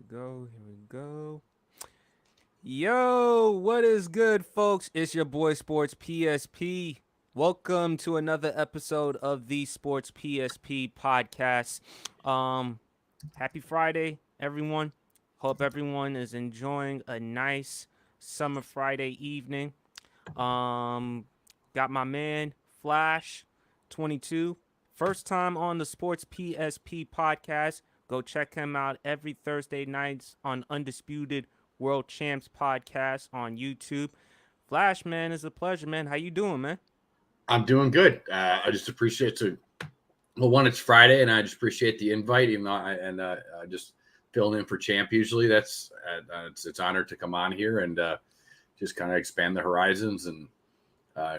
Here we go. Yo, what is good, folks? It's your boy Sports PSP. Welcome to another episode of the Sports PSP podcast. Um, Happy Friday, everyone. Hope everyone is enjoying a nice summer Friday evening. Um, got my man Flash 22. First time on the Sports PSP podcast. Go check him out every Thursday nights on Undisputed World Champs podcast on YouTube. Flash, man, it's a pleasure, man. How you doing, man? I'm doing good. I just appreciate one, it's Friday, and I just appreciate the invite. Even though I just filling in for Champ. Usually, that's it's honored to come on here and just kind of expand the horizons and uh,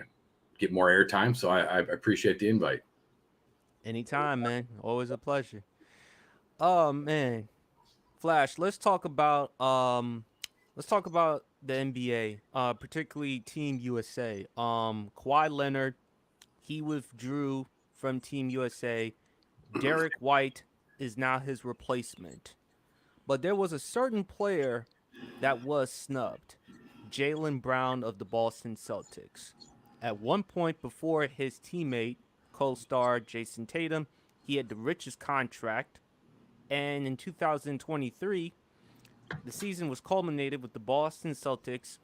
get more airtime. So I appreciate the invite. Anytime, man. Always a pleasure. Oh man, Flash, let's talk about the NBA, particularly Team USA. Kawhi Leonard, he withdrew from Team USA. Derek White is now his replacement. But there was a certain player that was snubbed, Jaylen Brown of the Boston Celtics. At one point before his teammate, co star Jason Tatum, he had the richest contract. And in 2023, the season was culminated with the Boston Celtics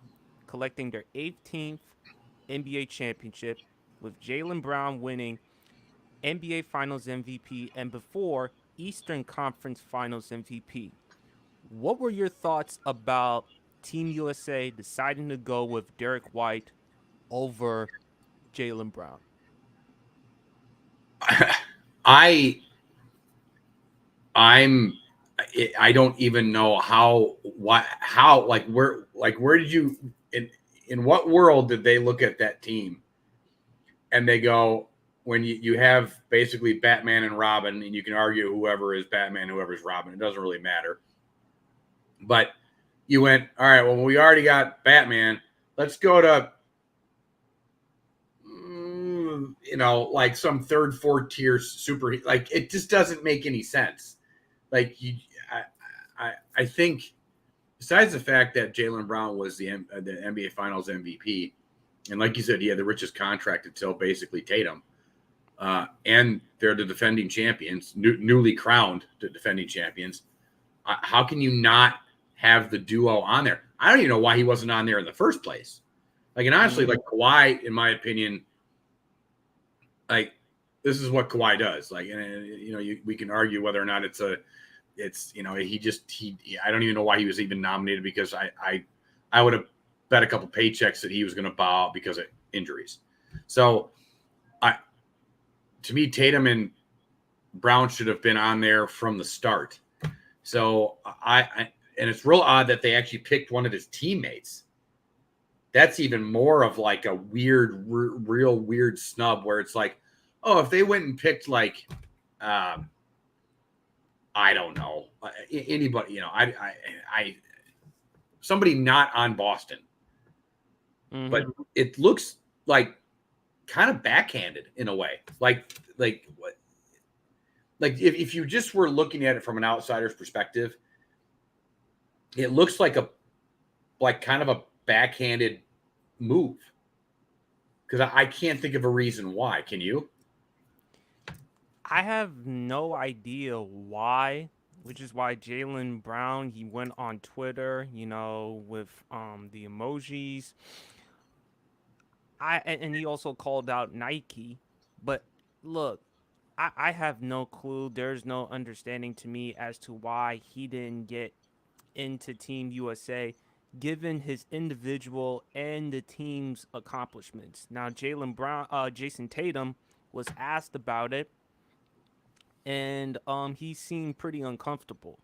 collecting their 18th NBA championship, with Jaylen Brown winning NBA Finals MVP and before Eastern Conference Finals MVP. What were your thoughts about Team USA deciding to go with Derek White over Jaylen Brown? I I'm I don't even know how where did you in what world did they look at that team and they go, when you have basically Batman and Robin, and you can argue whoever is Batman, whoever's Robin, it doesn't really matter. But you went, all right, well, we already got Batman. Let's go to, like some third, fourth tier super. Like, it just doesn't make any sense. Like, I think, besides the fact that Jaylen Brown was the NBA Finals MVP, and like you said, he had the richest contract until basically Tatum. And they're the defending champions, newly crowned defending champions. How can you not have the duo on there? I don't even know why he wasn't on there in the first place. Like, and honestly, like Kawhi, in my opinion, like, this is what Kawhi does. Like, and we can argue whether or not I don't even know why he was even nominated, because I would have bet a couple paychecks that he was going to bow out because of injuries. So, to me, Tatum and Brown should have been on there from the start. So and it's real odd that they actually picked one of his teammates. That's even more of like a real weird snub, where it's like, oh, if they went and picked like, I don't know, anybody, somebody not on Boston, but it looks like kind of backhanded in a way. Like what? Like if you just were looking at it from an outsider's perspective, it looks like kind of a backhanded move, because I can't think of a reason why. Can you? I have no idea why, which is why Jaylen Brown, he went on Twitter, with the emojis. And he also called out Nike. But look, I have no clue. There's no understanding to me as to why he didn't get into Team USA, given his individual and the team's accomplishments. Now, Jason Tatum was asked about it, and he seemed pretty uncomfortable.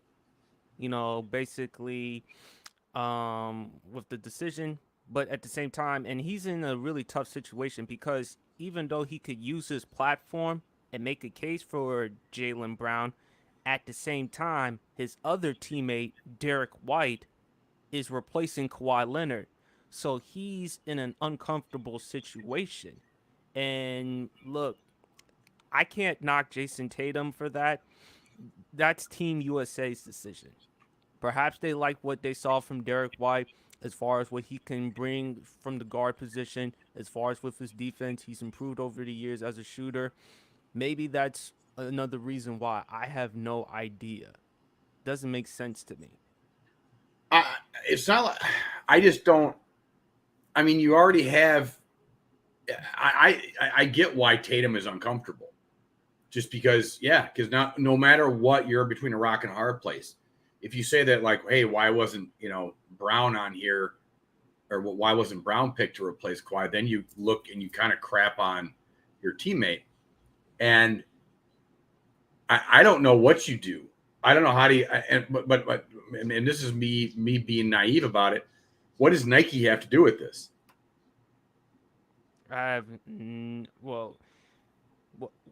Basically, with the decision. But at the same time, and he's in a really tough situation, because even though he could use his platform and make a case for Jaylen Brown, at the same time, his other teammate, Derek White, is replacing Kawhi Leonard. So he's in an uncomfortable situation. And look, I can't knock Jason Tatum for that. That's Team USA's decision. Perhaps they like what they saw from Derek White as far as what he can bring from the guard position, as far as with his defense. He's improved over the years as a shooter. Maybe that's another reason why. I have no idea. Doesn't make sense to me. I, it's not like I just don't. I mean, you already have. I get why Tatum is uncomfortable, just because, yeah, because not no matter what, you're between a rock and a hard place. If you say that, like, hey, why wasn't Brown on here, or why wasn't Brown picked to replace Kawhi? Then you look and you kind of crap on your teammate, and I don't know what you do. I don't know how to. But and this is me being naive about it. What does Nike have to do with this? Well,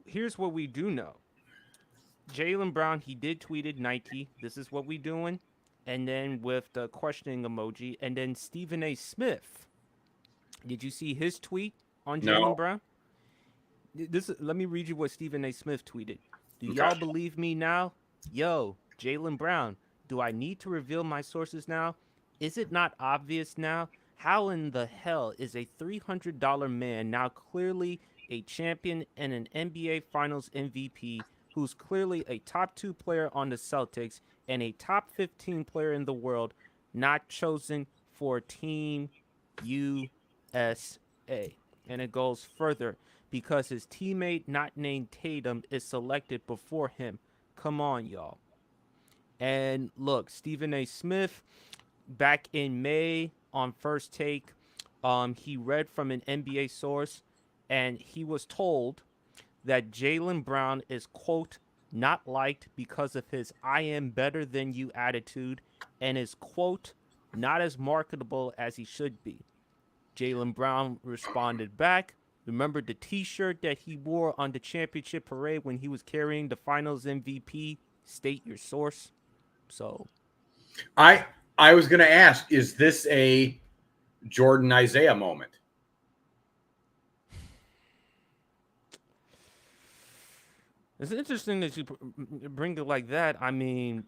here's what we do know. Jaylen Brown, he did tweeted Nike, this is what we doing. And then with the questioning emoji. And then Stephen A. Smith. Did you see his tweet on Jaylen No. Brown? Let me read you what Stephen A. Smith tweeted. Do Okay. y'all believe me now? Yo, Jaylen Brown, do I need to reveal my sources now? Is it not obvious now? How in the hell is a $300 man now clearly a champion and an NBA Finals MVP who's clearly a top 2 player on the Celtics and a top 15 player in the world not chosen for Team USA? And it goes further. Because his teammate not named Tatum is selected before him. Come on, y'all. And look, Stephen A. Smith, back in May on First Take, he read from an NBA source, and he was told that Jaylen Brown is, quote, not liked because of his I am better than you attitude, and is, quote, not as marketable as he should be. Jaylen Brown responded back, remember the t-shirt that he wore on the championship parade when he was carrying the finals MVP? State your source. So I was going to ask, is this a Jordan Isaiah moment? It's interesting that you bring it like that. I mean,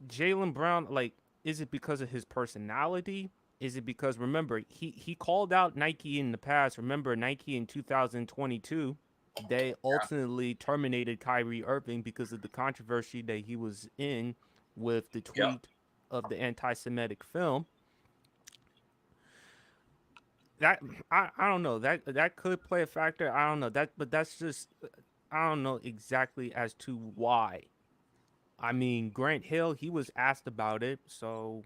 Jaylen Brown, like, is it because of his personality? Is it because, remember, he called out Nike in the past. Remember, Nike in 2022, they ultimately terminated Kyrie Irving because of the controversy that he was in with the tweet of the anti-Semitic film. That I don't know. That could play a factor. I don't know. But that's just, I don't know exactly as to why. I mean, Grant Hill, he was asked about it, so.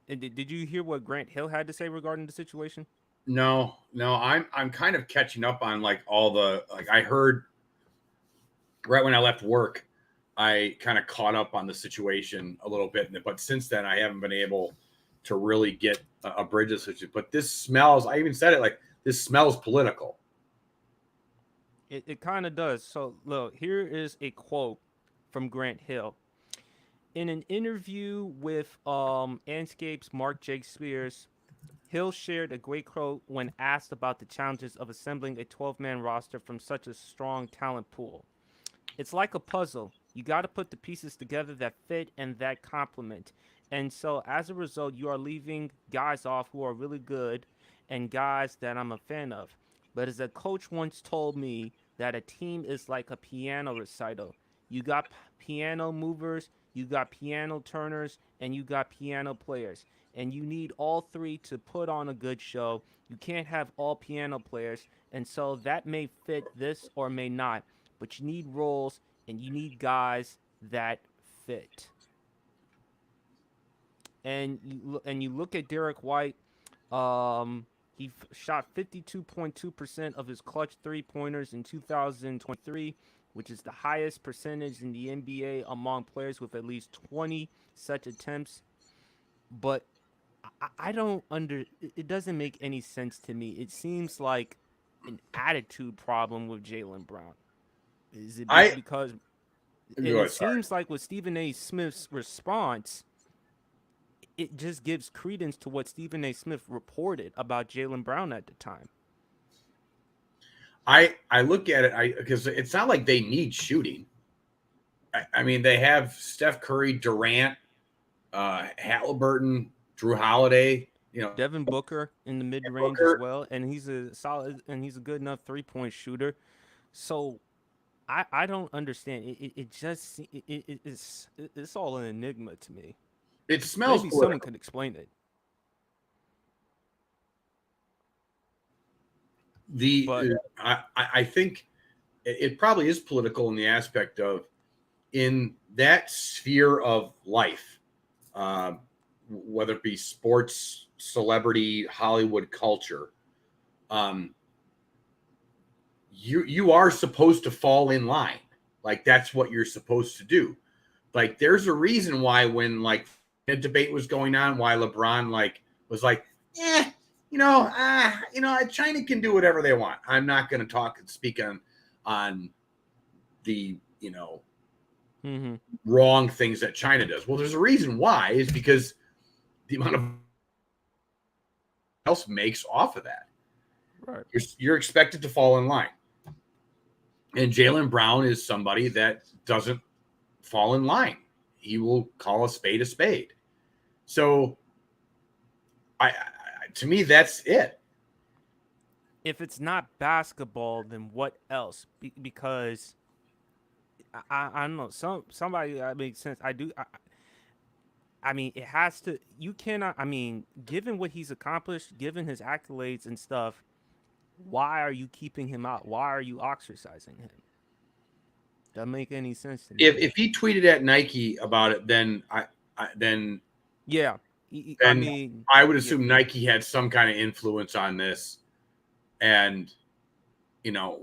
And did you hear what Grant Hill had to say regarding the situation? No. I'm kind of catching up on like all the, like, I heard right when I left work, I kind of caught up on the situation a little bit, but since then I haven't been able to really get a bridge of situation. But this smells, I even said it, like, this smells political. It kind of does. So look, here is a quote from Grant Hill. In an interview with Anscape's Mark J. Spears, Hill shared a great quote when asked about the challenges of assembling a 12-man roster from such a strong talent pool. It's like a puzzle. You got to put the pieces together that fit and that complement. And so as a result, you are leaving guys off who are really good and guys that I'm a fan of. But as a coach once told me that a team is like a piano recital. You got piano movers, you got piano turners, and you got piano players. And you need all three to put on a good show. You can't have all piano players. And so that may fit this or may not. But you need roles and you need guys that fit. And you look at Derek White. He shot 52.2% of his clutch three-pointers in 2023, which is the highest percentage in the NBA among players with at least 20 such attempts. But I don't it doesn't make any sense to me. It seems like an attitude problem with Jaylen Brown. Is it because it seems like with Stephen A. Smith's response, it just gives credence to what Stephen A. Smith reported about Jaylen Brown at the time. I look at it because it's not like they need shooting. I mean, they have Steph Curry, Durant, Halliburton, Drew Holiday, Devin Booker in the mid range as well, and he's a good enough 3-point shooter. So I don't understand. It's all an enigma to me. It smells Maybe political. someone could explain it. I think it probably is political in the aspect of in that sphere of life, whether it be sports, celebrity, Hollywood culture, you are supposed to fall in line. Like that's what you're supposed to do. Like there's a reason why when like a debate was going on, why LeBron was like, China can do whatever they want. I'm not going to speak on the wrong things that China does. Well, there's a reason why is because the amount of else makes off of that. Right. You're expected to fall in line. And Jaylen Brown is somebody that doesn't fall in line. He will call a spade a spade. So to me, that's it. If it's not basketball, then what else? Because I don't know. Somebody that makes sense. I mean, it has to. You cannot. I mean, given what he's accomplished, given his accolades and stuff, why are you keeping him out? Why are you ostracizing him? Doesn't make any sense to me. If he tweeted at Nike about it, then yeah. I would assume Nike had some kind of influence on this, and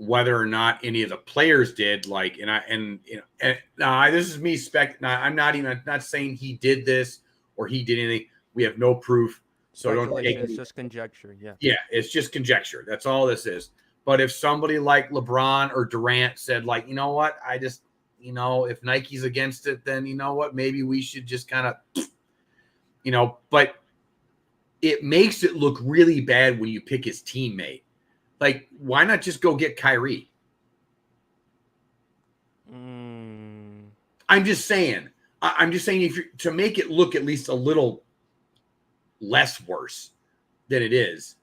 whether or not any of the players did. This is me I'm not saying he did this or he did anything. We have no proof, so don't take it. It's just conjecture. Yeah, it's just conjecture. That's all this is. But if somebody like LeBron or Durant said, like, you know what, I just, if Nike's against it, then you know what, maybe we should just kind of. But it makes it look really bad when you pick his teammate. Like, why not just go get Kyrie? I'm just saying. If you're to make it look at least a little less worse than it is,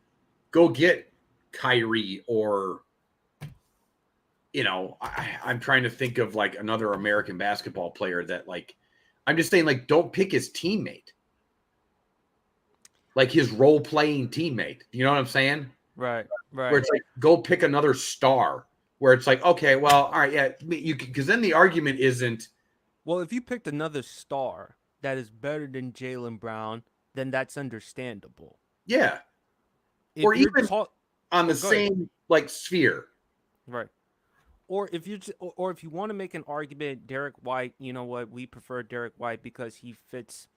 go get Kyrie or, I'm trying to think of like another American basketball player that I'm just saying don't pick his teammate. Like his role-playing teammate. You know what I'm saying? Right. Where it's like, go pick another star. Where it's like, okay, well, all right, yeah, because then the argument isn't. Well, if you picked another star that is better than Jaylen Brown, then that's understandable. Yeah. Or even on the same sphere. Right. Or if you want to make an argument, Derek White, you know what, we prefer Derek White because he fits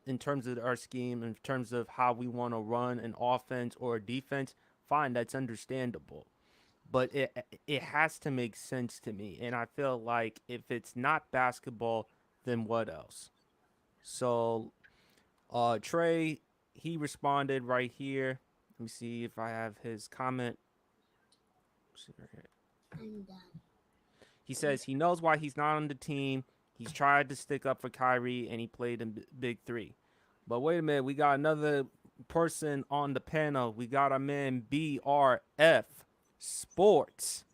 in terms of our scheme, in terms of how we want to run an offense or a defense, fine, that's understandable. But it has to make sense to me. And I feel like if it's not basketball, then what else? So Trey, he responded right here. Let me see if I have his comment. I'm done. He says he knows why he's not on the team. He's tried to stick up for Kyrie, and he played in Big Three. But wait a minute. We got another person on the panel. We got our man BRF Sports.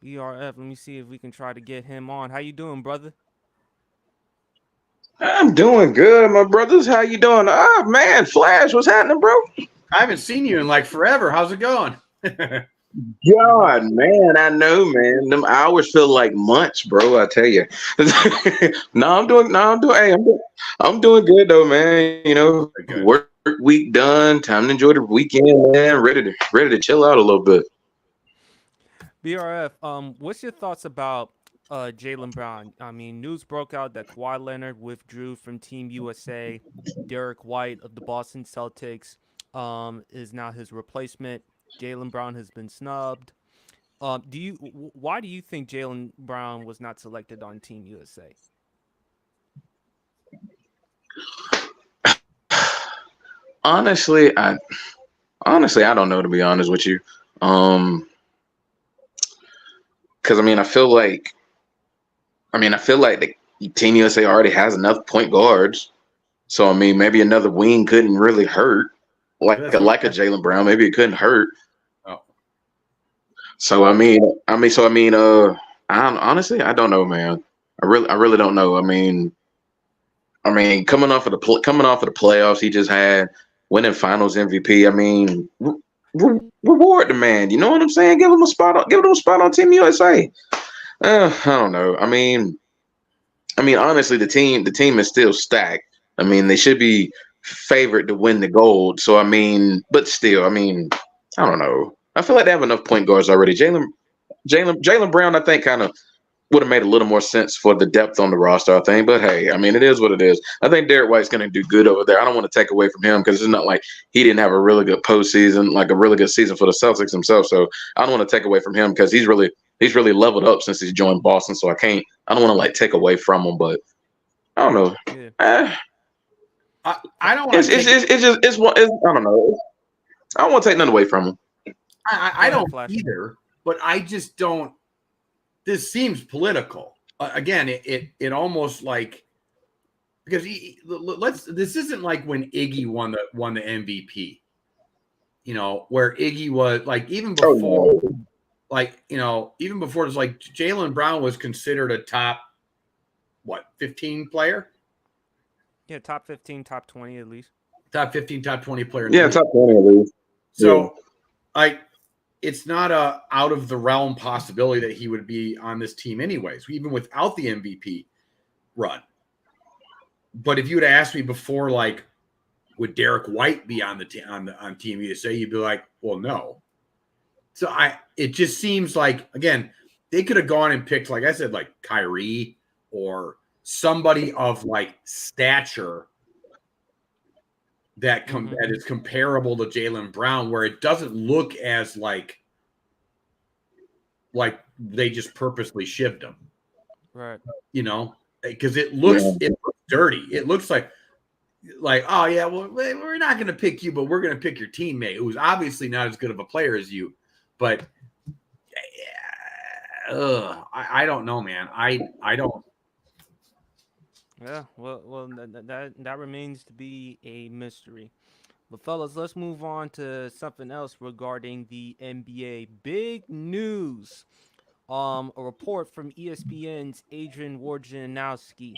BRF, let me see if we can try to get him on. How you doing, brother? I'm doing good, my brothers. How you doing? Ah, man, Flash, what's happening, bro? I haven't seen you in forever. How's it going? God, man, I know, man. Them hours feel like months, bro. I tell you. Hey, I'm doing good though, man. Work week done. Time to enjoy the weekend, man. Ready to chill out a little bit. BRF, what's your thoughts about Jaylen Brown? I mean, news broke out that Kawhi Leonard withdrew from Team USA. Derek White of the Boston Celtics is now his replacement. Jaylen Brown has been snubbed. Why do you think Jaylen Brown was not selected on Team USA? Honestly, I don't know, to be honest with you. Because I feel like Team USA already has enough point guards. So I mean, maybe another wing couldn't really hurt, like a Jaylen Brown. Maybe it couldn't hurt. Oh. So I mean, honestly, I don't know, man. I really don't know. I mean, coming off of the playoffs he just had, winning Finals MVP. I mean, reward the man. You know what I'm saying? Give him a spot on Team USA. I don't know. I mean, honestly, the team is still stacked. I mean, they should be favored to win the gold. So I mean, but still, I mean, I don't know. I feel like they have enough point guards already. Jaylen Brown, I think, kind of would have made a little more sense for the depth on the roster, I think. But hey, I mean, it is what it is. I think Derek White's going to do good over there. I don't want to take away from him because it's not like he didn't have a really good postseason, like a really good season for the Celtics himself. So I don't want to take away from him because he's really leveled up since he's joined Boston. So I don't want to like take away from him, but I don't know. Yeah. I don't want to. I don't know. I don't want to take nothing away from him. I don't either, but I just don't. This seems political. Again, it almost like because this isn't like when Iggy won the MVP. You know, where Iggy was like even before, even before it's like Jaylen Brown was considered a top 15 player. Yeah, top 15, top 20 at least. Top 15, top 20 player. Yeah, top 20 at least. So, it's not a out of the realm possibility that he would be on this team anyways, even without the MVP run. But if you would have asked me before, like, would Derek White be on on Team USA? You'd be like, well, no. So it just seems like, again, they could have gone and picked, like I said, like Kyrie or somebody of like stature that is comparable to Jaylen Brown, where it doesn't look as like they just purposely shivved him, right? You know, because it looks dirty. It looks like oh yeah, well we're not going to pick you, but we're going to pick your teammate who's obviously not as good of a player as you. But I don't know, man. I don't. Yeah, well, that remains to be a mystery. But fellas, let's move on to something else regarding the NBA. Big news. A report from ESPN's Adrian Wojnarowski.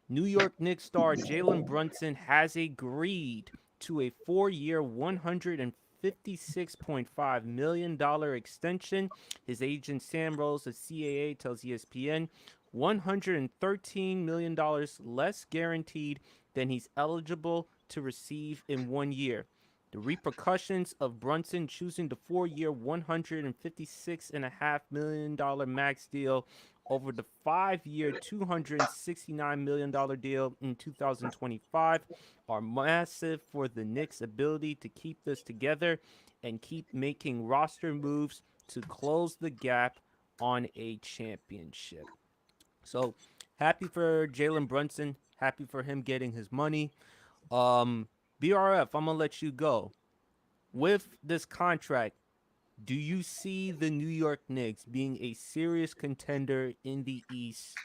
New York Knicks star Jalen Brunson has agreed to a 4-year, $156.5 million extension. His agent Sam Rose of CAA tells ESPN $113 million less guaranteed than he's eligible to receive in 1 year. The repercussions of Brunson choosing the 4-year, $156.5 million max deal over the 5-year, $269 million deal in 2025 are massive for the Knicks' ability to keep this together and keep making roster moves to close the gap on a championship. So, happy for Jalen Brunson. Happy for him getting his money. BRF, I'm going to let you go. With this contract, do you see the New York Knicks being a serious contender in the East?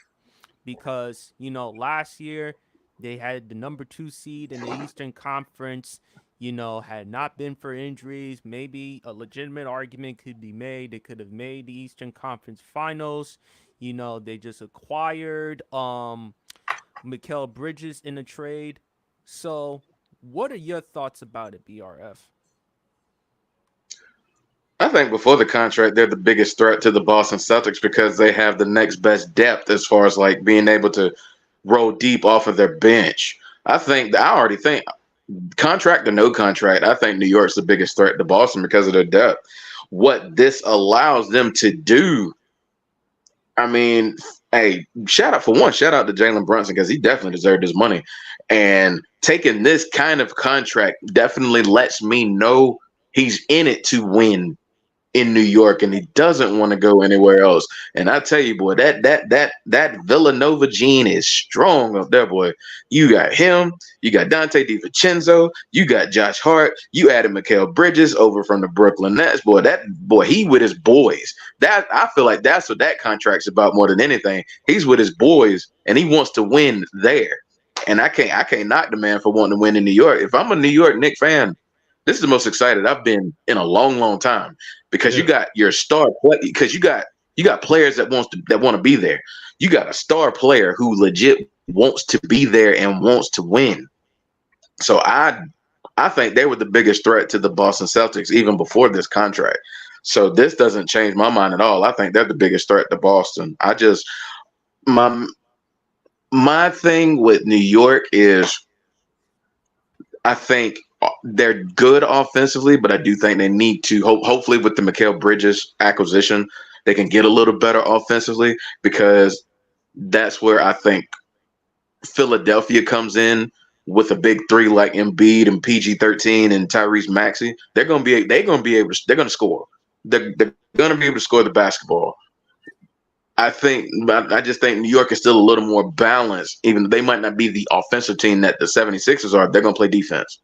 Because, last year they had the number 2 seed in the Eastern Conference. Had not been for injuries, maybe a legitimate argument could be made. They could have made the Eastern Conference Finals. They just acquired Mikal Bridges in a trade. So, what are your thoughts about it, BRF? I think before the contract, they're the biggest threat to the Boston Celtics because they have the next best depth as far as like being able to roll deep off of their bench. I already think contract or no contract, I think New York's the biggest threat to Boston because of their depth. What this allows them to do, I mean, hey, shout out to Jalen Brunson because he definitely deserved his money. And taking this kind of contract definitely lets me know he's in it to win in New York, and he doesn't want to go anywhere else. And I tell you, boy, that Villanova gene is strong up there, boy. You got him, you got Dante DiVincenzo, you got Josh Hart, you added Mikal Bridges over from the Brooklyn Nets. Boy, he with his boys. That I feel like that's what that contract's about more than anything. He's with his boys, and he wants to win there. And I can't knock the man for wanting to win in New York. If I'm a New York Knicks fan, this is the most excited I've been in a long, long time, because you got your star play, because you got players that want to be there. You got a star player who legit wants to be there and wants to win. So I think they were the biggest threat to the Boston Celtics even before this contract. So this doesn't change my mind at all. I think they're the biggest threat to Boston. My thing with New York is I think they're good offensively, but I do think they need to hopefully with the Mikal Bridges acquisition, they can get a little better offensively, because that's where I think Philadelphia comes in with a big three like Embiid and PG-13 and Tyrese Maxey. They're going to score. They're going to be able to score the basketball. I just think New York is still a little more balanced, even though they might not be the offensive team that the 76ers are. They're going to play defense.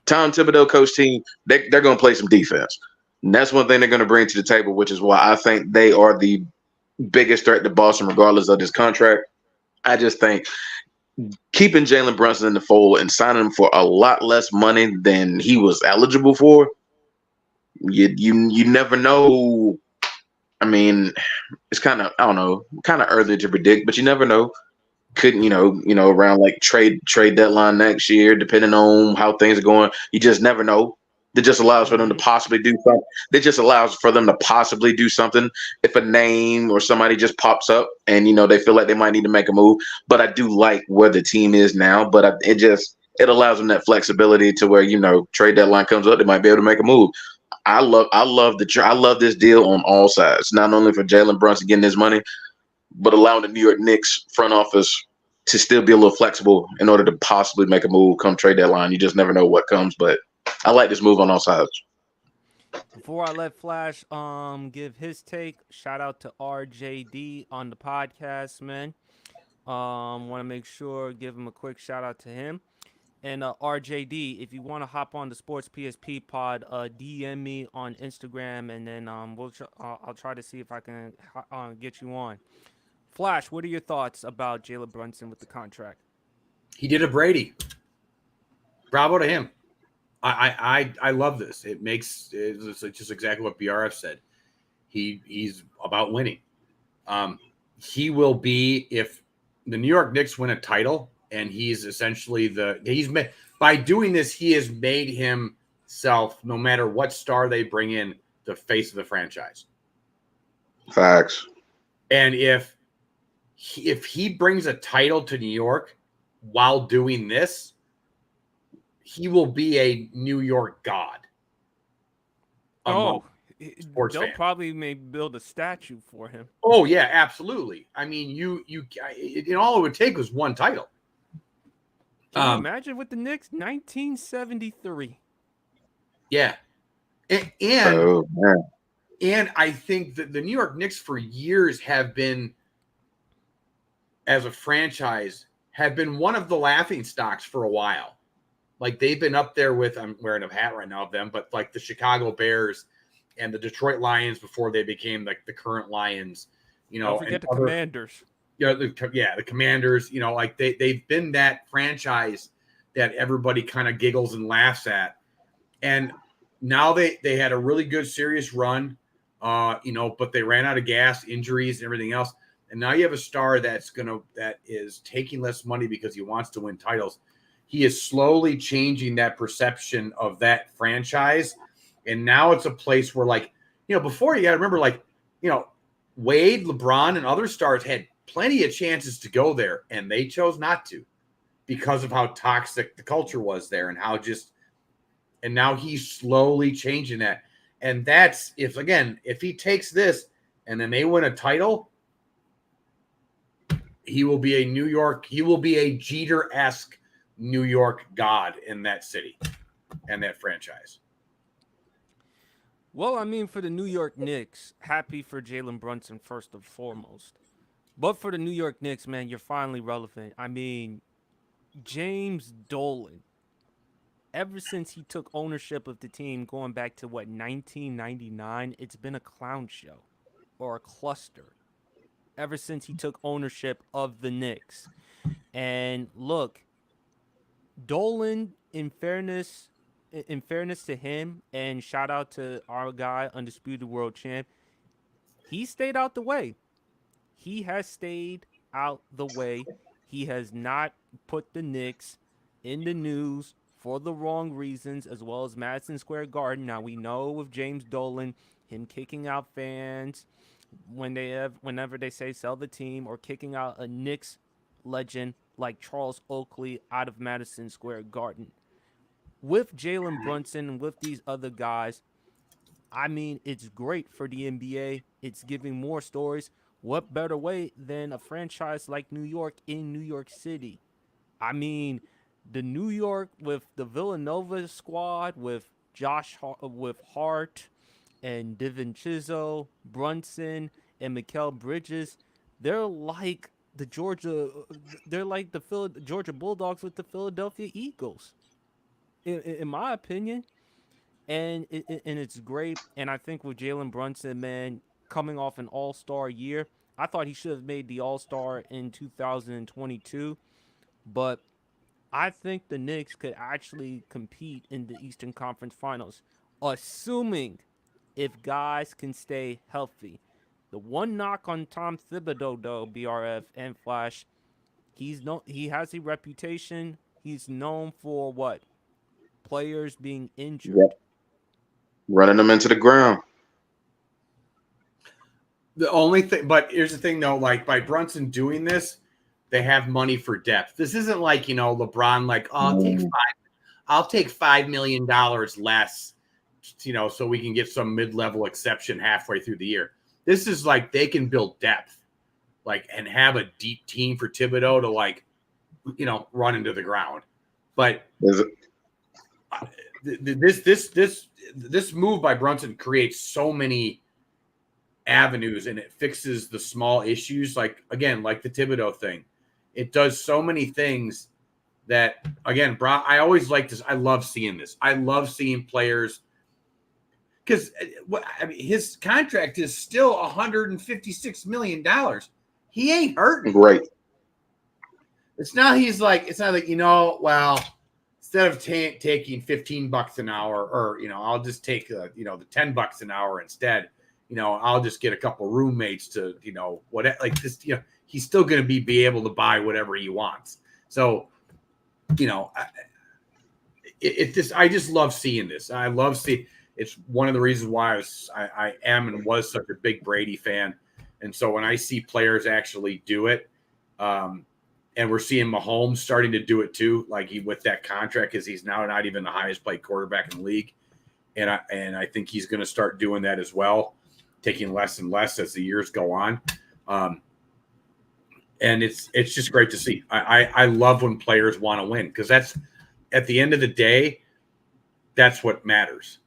Tom Thibodeau coach team, they're going to play some defense. And that's one thing they're going to bring to the table, which is why I think they are the biggest threat to Boston, regardless of this contract. I just think keeping Jalen Brunson in the fold and signing him for a lot less money than he was eligible for, you never know. I mean, it's kind of, I don't know, kind of early to predict, but you never know. Couldn't, around like trade deadline next year, depending on how things are going, you just never know. It just allows for them to possibly do something. It just allows for them to possibly do something if a name or somebody just pops up and, they feel like they might need to make a move. But I do like where the team is now, but it allows them that flexibility to where, trade deadline comes up, they might be able to make a move. I love this deal on all sides, not only for Jalen Brunson getting his money, but allowing the New York Knicks front office to still be a little flexible in order to possibly make a move come trade deadline. You just never know what comes, but I like this move on all sides. Before I let Flash give his take, shout out to RJD on the podcast, man. Want to make sure give him a quick shout out to him. And RJD, if you want to hop on the Sports PSP pod, DM me on Instagram, and then I'll try to see if I can get you on. Flash, what are your thoughts about Jalen Brunson with the contract? He did a Brady. Bravo to him. I love this. It's just exactly what BRF said. He's about winning. He will be, if the New York Knicks win a title, and he's essentially by doing this, he has made himself, no matter what star they bring in, the face of the franchise. Facts. And if he brings a title to New York while doing this, he will be a New York god. They'll fans. probably maybe build a statue for him. Oh yeah, absolutely. I mean, all it would take was one title. Can you imagine with the Knicks, 1973? Yeah, and I think that the New York Knicks for years have been, as a franchise, have been one of the laughing stocks for a while. Like they've been up there with, I'm wearing a hat right now of them, but like the Chicago Bears and the Detroit Lions before they became like the current Lions. Don't forget the Commanders. The Commanders, like they've been that franchise that everybody kind of giggles and laughs at. And now they had a really good serious run, but they ran out of gas, injuries, and everything else. And now you have a star that is taking less money because he wants to win titles. He is slowly changing that perception of that franchise. And now it's a place where, like, before, you got to remember, like, Wade, LeBron, and other stars had plenty of chances to go there, and they chose not to because of how toxic the culture was there and and now he's slowly changing that. And that's, if he takes this and then they win a title, he will be a Jeter-esque New York god in that city and that franchise. Well, I mean, for the New York Knicks, happy for Jalen Brunson first and foremost. But for the New York Knicks, man, you're finally relevant. I mean, James Dolan, ever since he took ownership of the team going back to what, 1999, it's been a clown show or a cluster ever since he took ownership of the Knicks. And look, Dolan, in fairness to him, and shout out to our guy, undisputed world champ, he stayed out the way. He has stayed out the way. He has not put the Knicks in the news for the wrong reasons, as well as Madison Square Garden. Now we know with James Dolan, him kicking out fans whenever they say sell the team, or kicking out a Knicks legend like Charles Oakley out of Madison Square Garden. With Jalen Brunson and with these other guys, I mean, it's great for the NBA. It's giving more stories. What better way than a franchise like New York in New York City? I mean, the New York with the Villanova squad with with Hart and DiVincenzo, Brunson, and Mikal Bridges, they're like the Georgia Bulldogs with the Philadelphia Eagles, in my opinion. And it's great. And I think with Jalen Brunson, man, coming off an All Star year, I thought he should have made the All Star in 2022, but I think the Knicks could actually compete in the Eastern Conference Finals, assuming if guys can stay healthy. The one knock on Tom Thibodeau, though, BRF and Flash, he has a reputation. He's known for what? Players being injured. Yep. Running them into the ground. The only thing, but here's the thing though, like by Brunson doing this, they have money for depth. This isn't like, LeBron, like, oh, I'll take $5 million less, so we can get some mid-level exception halfway through the year. This is like they can build depth, like, and have a deep team for Thibodeau to, like, run into the ground. But this move by Brunson creates so many avenues, and it fixes the small issues, like the Thibodeau thing. It does so many things that, again, I always like this. I love seeing this. I love seeing players, because his contract is still $156 million. He ain't hurting. Right. It's not like, well, instead of taking $15 an hour, or, I'll just take, the $10 an hour instead. I'll just get a couple roommates to, what, like this, he's still going to be able to buy whatever he wants. So, I just love seeing this. I love seeing. It's one of the reasons why I am and was such a big Brady fan. And so when I see players actually do it, and we're seeing Mahomes starting to do it too, like with that contract, because he's now not even the highest paid quarterback in the league, and I think he's going to start doing that as well, taking less and less as the years go on. And it's just great to see. I love when players want to win, because that's, at the end of the day, that's what matters.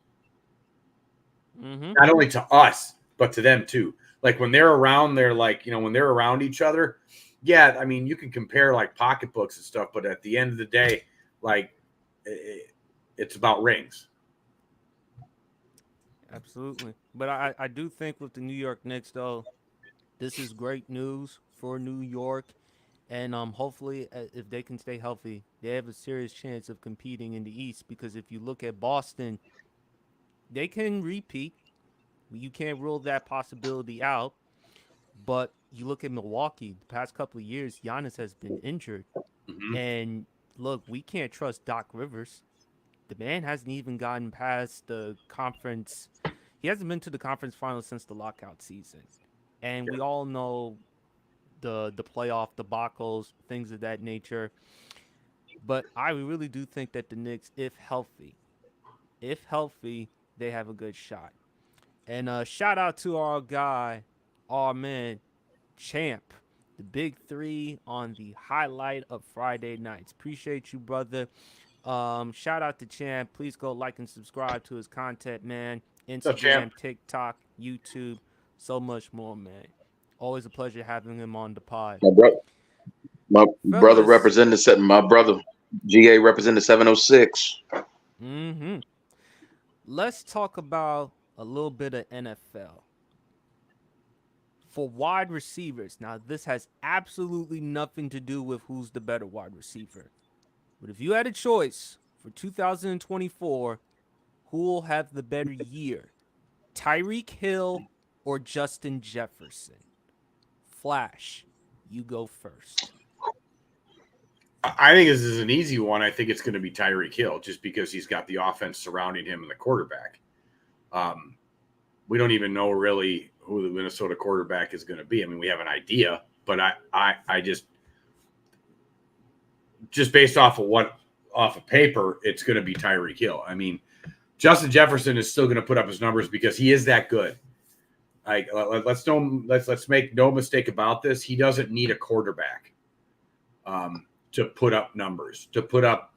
Mm-hmm. Not only to us, but to them too. Like when they're around, they're like, when they're around each other, yeah, I mean, you can compare like pocketbooks and stuff, but at the end of the day, like, it's about rings. Absolutely. But I do think with the New York Knicks, though, this is great news for New York. And hopefully, if they can stay healthy, they have a serious chance of competing in the East. Because if you look at Boston, they can repeat. You can't rule that possibility out. But you look at Milwaukee, the past couple of years, Giannis has been injured. Mm-hmm. And look, we can't trust Doc Rivers. The man hasn't even gotten past the conference. He hasn't been to the conference finals since the lockout season. And we all know the playoff debacles, things of that nature. But I really do think that the Knicks, if healthy, they have a good shot. And shout out to our guy, our man, Champ, the big three on the highlight of Friday nights. Appreciate you, brother. Shout out to Champ. Please go like and subscribe to his content, man. Instagram, TikTok, YouTube, so much more, man. Always a pleasure having him on the pod. My brother Fellas. represented my brother GA represented 706. Mm-hmm. Let's talk about a little bit of NFL. For wide receivers, now this has absolutely nothing to do with who's the better wide receiver. But if you had a choice for 2024, who will have the better year? Tyreek Hill or Justin Jefferson? Flash, you go first. I think this is an easy one. I think it's going to be Tyreek Hill just because he's got the offense surrounding him and the quarterback. We don't even know really who the Minnesota quarterback is going to be. I mean, we have an idea, but I just based off of paper, it's going to be Tyreek Hill. I mean, Justin Jefferson is still going to put up his numbers because he is that good. Like let's make no mistake about this. He doesn't need a quarterback to put up numbers, to put up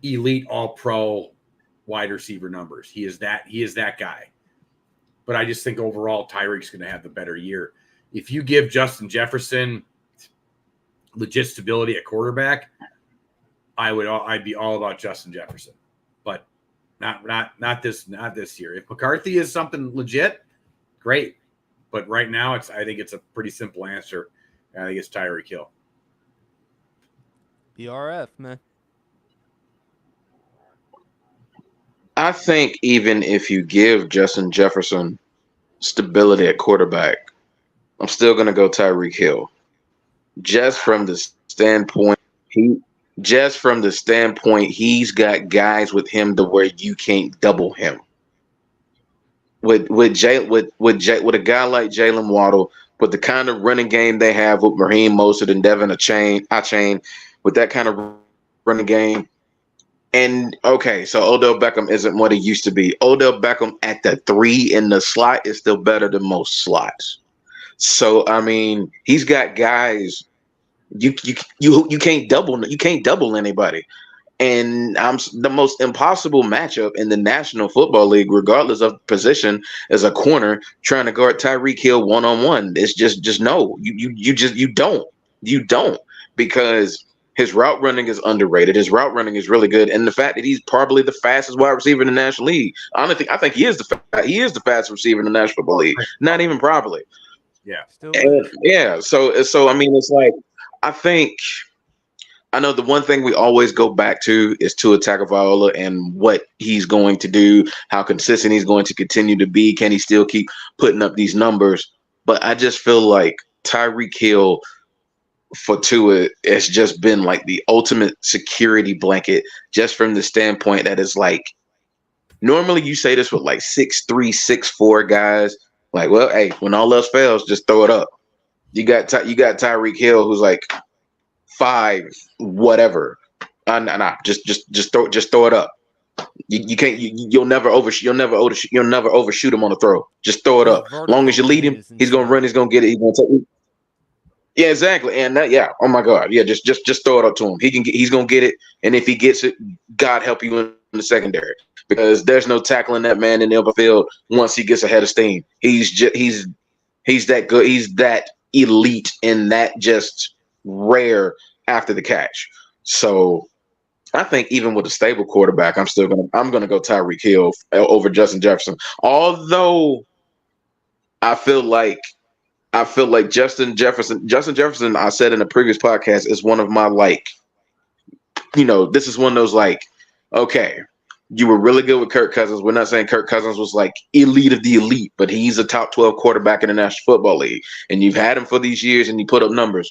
elite all-pro wide receiver numbers. He is that guy. But I just think overall Tyreek's going to have the better year. If you give Justin Jefferson legit stability at quarterback, I'd be all about Justin Jefferson. But not this year. If McCarthy is something legit, great. But right now I think it's a pretty simple answer. I think it's Tyreek Hill. BRF, man. I think even if you give Justin Jefferson stability at quarterback, I'm still going to go Tyreek Hill. Just from the standpoint he's got guys with him to where you can't double him. With a guy like Jalen Waddle, with the kind of running game they have with Raheem Mostert and Devin Achane, with that kind of running game. And okay, so Odell Beckham isn't what he used to be. Odell Beckham at the 3 in the slot is still better than most slots. So I mean, he's got guys you can't double anybody. And the most impossible matchup in the National Football League, regardless of position, is a corner trying to guard Tyreek Hill one-on-one. It's just no. You don't because his route running is underrated. His route running is really good, and the fact that he's probably the fastest wide receiver in the National League. I think he is the fastest receiver in the National Football League. Not even probably. Yeah. Yeah. So I mean, it's like I know the one thing we always go back to is Tua Tagovailoa and what he's going to do, how consistent he's going to continue to be. Can he still keep putting up these numbers? But I just feel like Tyreek Hill for Tua has just been like the ultimate security blanket, just from the standpoint that it's like, normally you say this with like 6'3", 6'4" guys. Like, well, hey, when all else fails, just throw it up. You got Tyreek Hill, who's like 5 whatever. Just throw it up. You'll never overshoot him on a throw. Just throw it up. As long as you lead him, he's gonna run. He's gonna get it. He's gonna take it. Yeah, exactly. And oh my God, yeah, just throw it up to him. He's gonna get it. And if he gets it, God help you in the secondary, because there's no tackling that man in the upper field once he gets ahead of steam. He's that good. He's that elite and that just rare after the catch. So I think even with a stable quarterback, I'm gonna go Tyreek Hill over Justin Jefferson. Although I feel like Justin Jefferson, I said in a previous podcast, is one of my this is one of those okay, you were really good with Kirk Cousins. We're not saying Kirk Cousins was like elite of the elite, but he's a top 12 quarterback in the National Football League. And you've had him for these years and you put up numbers.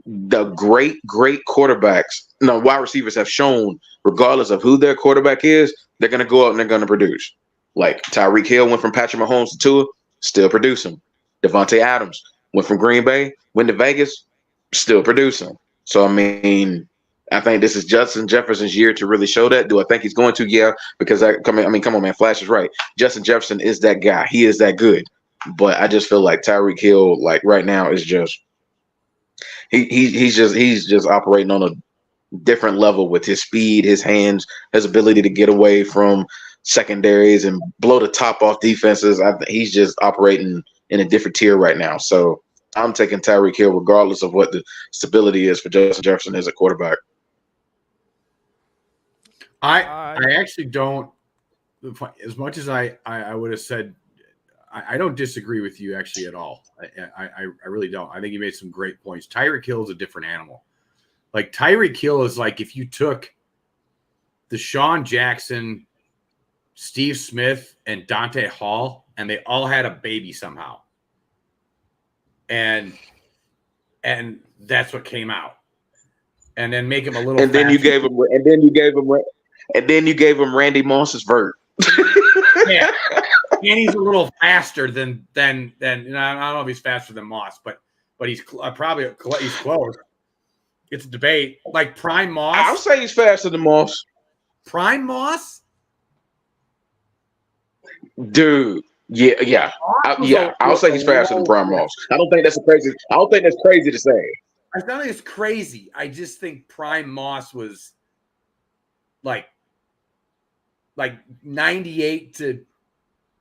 The great quarterbacks, wide receivers have shown, regardless of who their quarterback is, they're going to go out and they're going to produce. Like Tyreek Hill went from Patrick Mahomes to Tua, still producing. Devontae Adams went from Green Bay, went to Vegas, still producing. So, I mean, I think this is Justin Jefferson's year to really show that. Do I think he's going to? Yeah, because come on, man. Flash is right. Justin Jefferson is that guy. He is that good. But I just feel like Tyreek Hill, right now, is just he's just operating on a different level with his speed, his hands, his ability to get away from secondaries and blow the top off defenses. He's just operating in a different tier right now. So I'm taking Tyreek Hill regardless of what the stability is for Justin Jefferson as a quarterback. I actually don't, as much as I would have said, I don't disagree with you actually at all. I really don't. I think you made some great points. Tyreek Hill is a different animal. Like Tyreek Hill is like if you took Deshaun Jackson, Steve Smith, and Dante Hall, and they all had a baby somehow. And that's what came out. And then make him a little. And then you gave him Randy Moss's vert. Yeah. And he's a little faster than I don't know if he's faster than Moss, but he's probably he's close. It's a debate. Like Prime Moss, I'll say he's faster than Moss. Prime Moss, dude. Yeah. I'll say he's faster than Prime Moss. I don't think that's crazy to say. I don't think it's crazy. I just think Prime Moss was like 98 to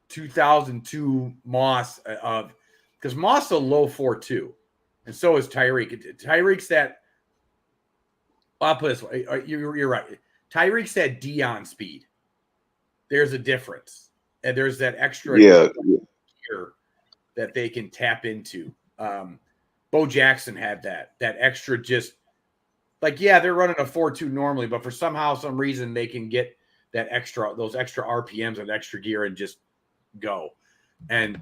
2002 Moss of because Moss is a low 4.2, and so is Tyreek. Tyreek's that. I'll put it this way. You're right. Tyreek's that Dion speed. There's a difference, and there's that extra gear that they can tap into. Bo Jackson had that extra just they're running a 4.2 normally, but for some reason they can get those extra RPMs and extra gear and just go. And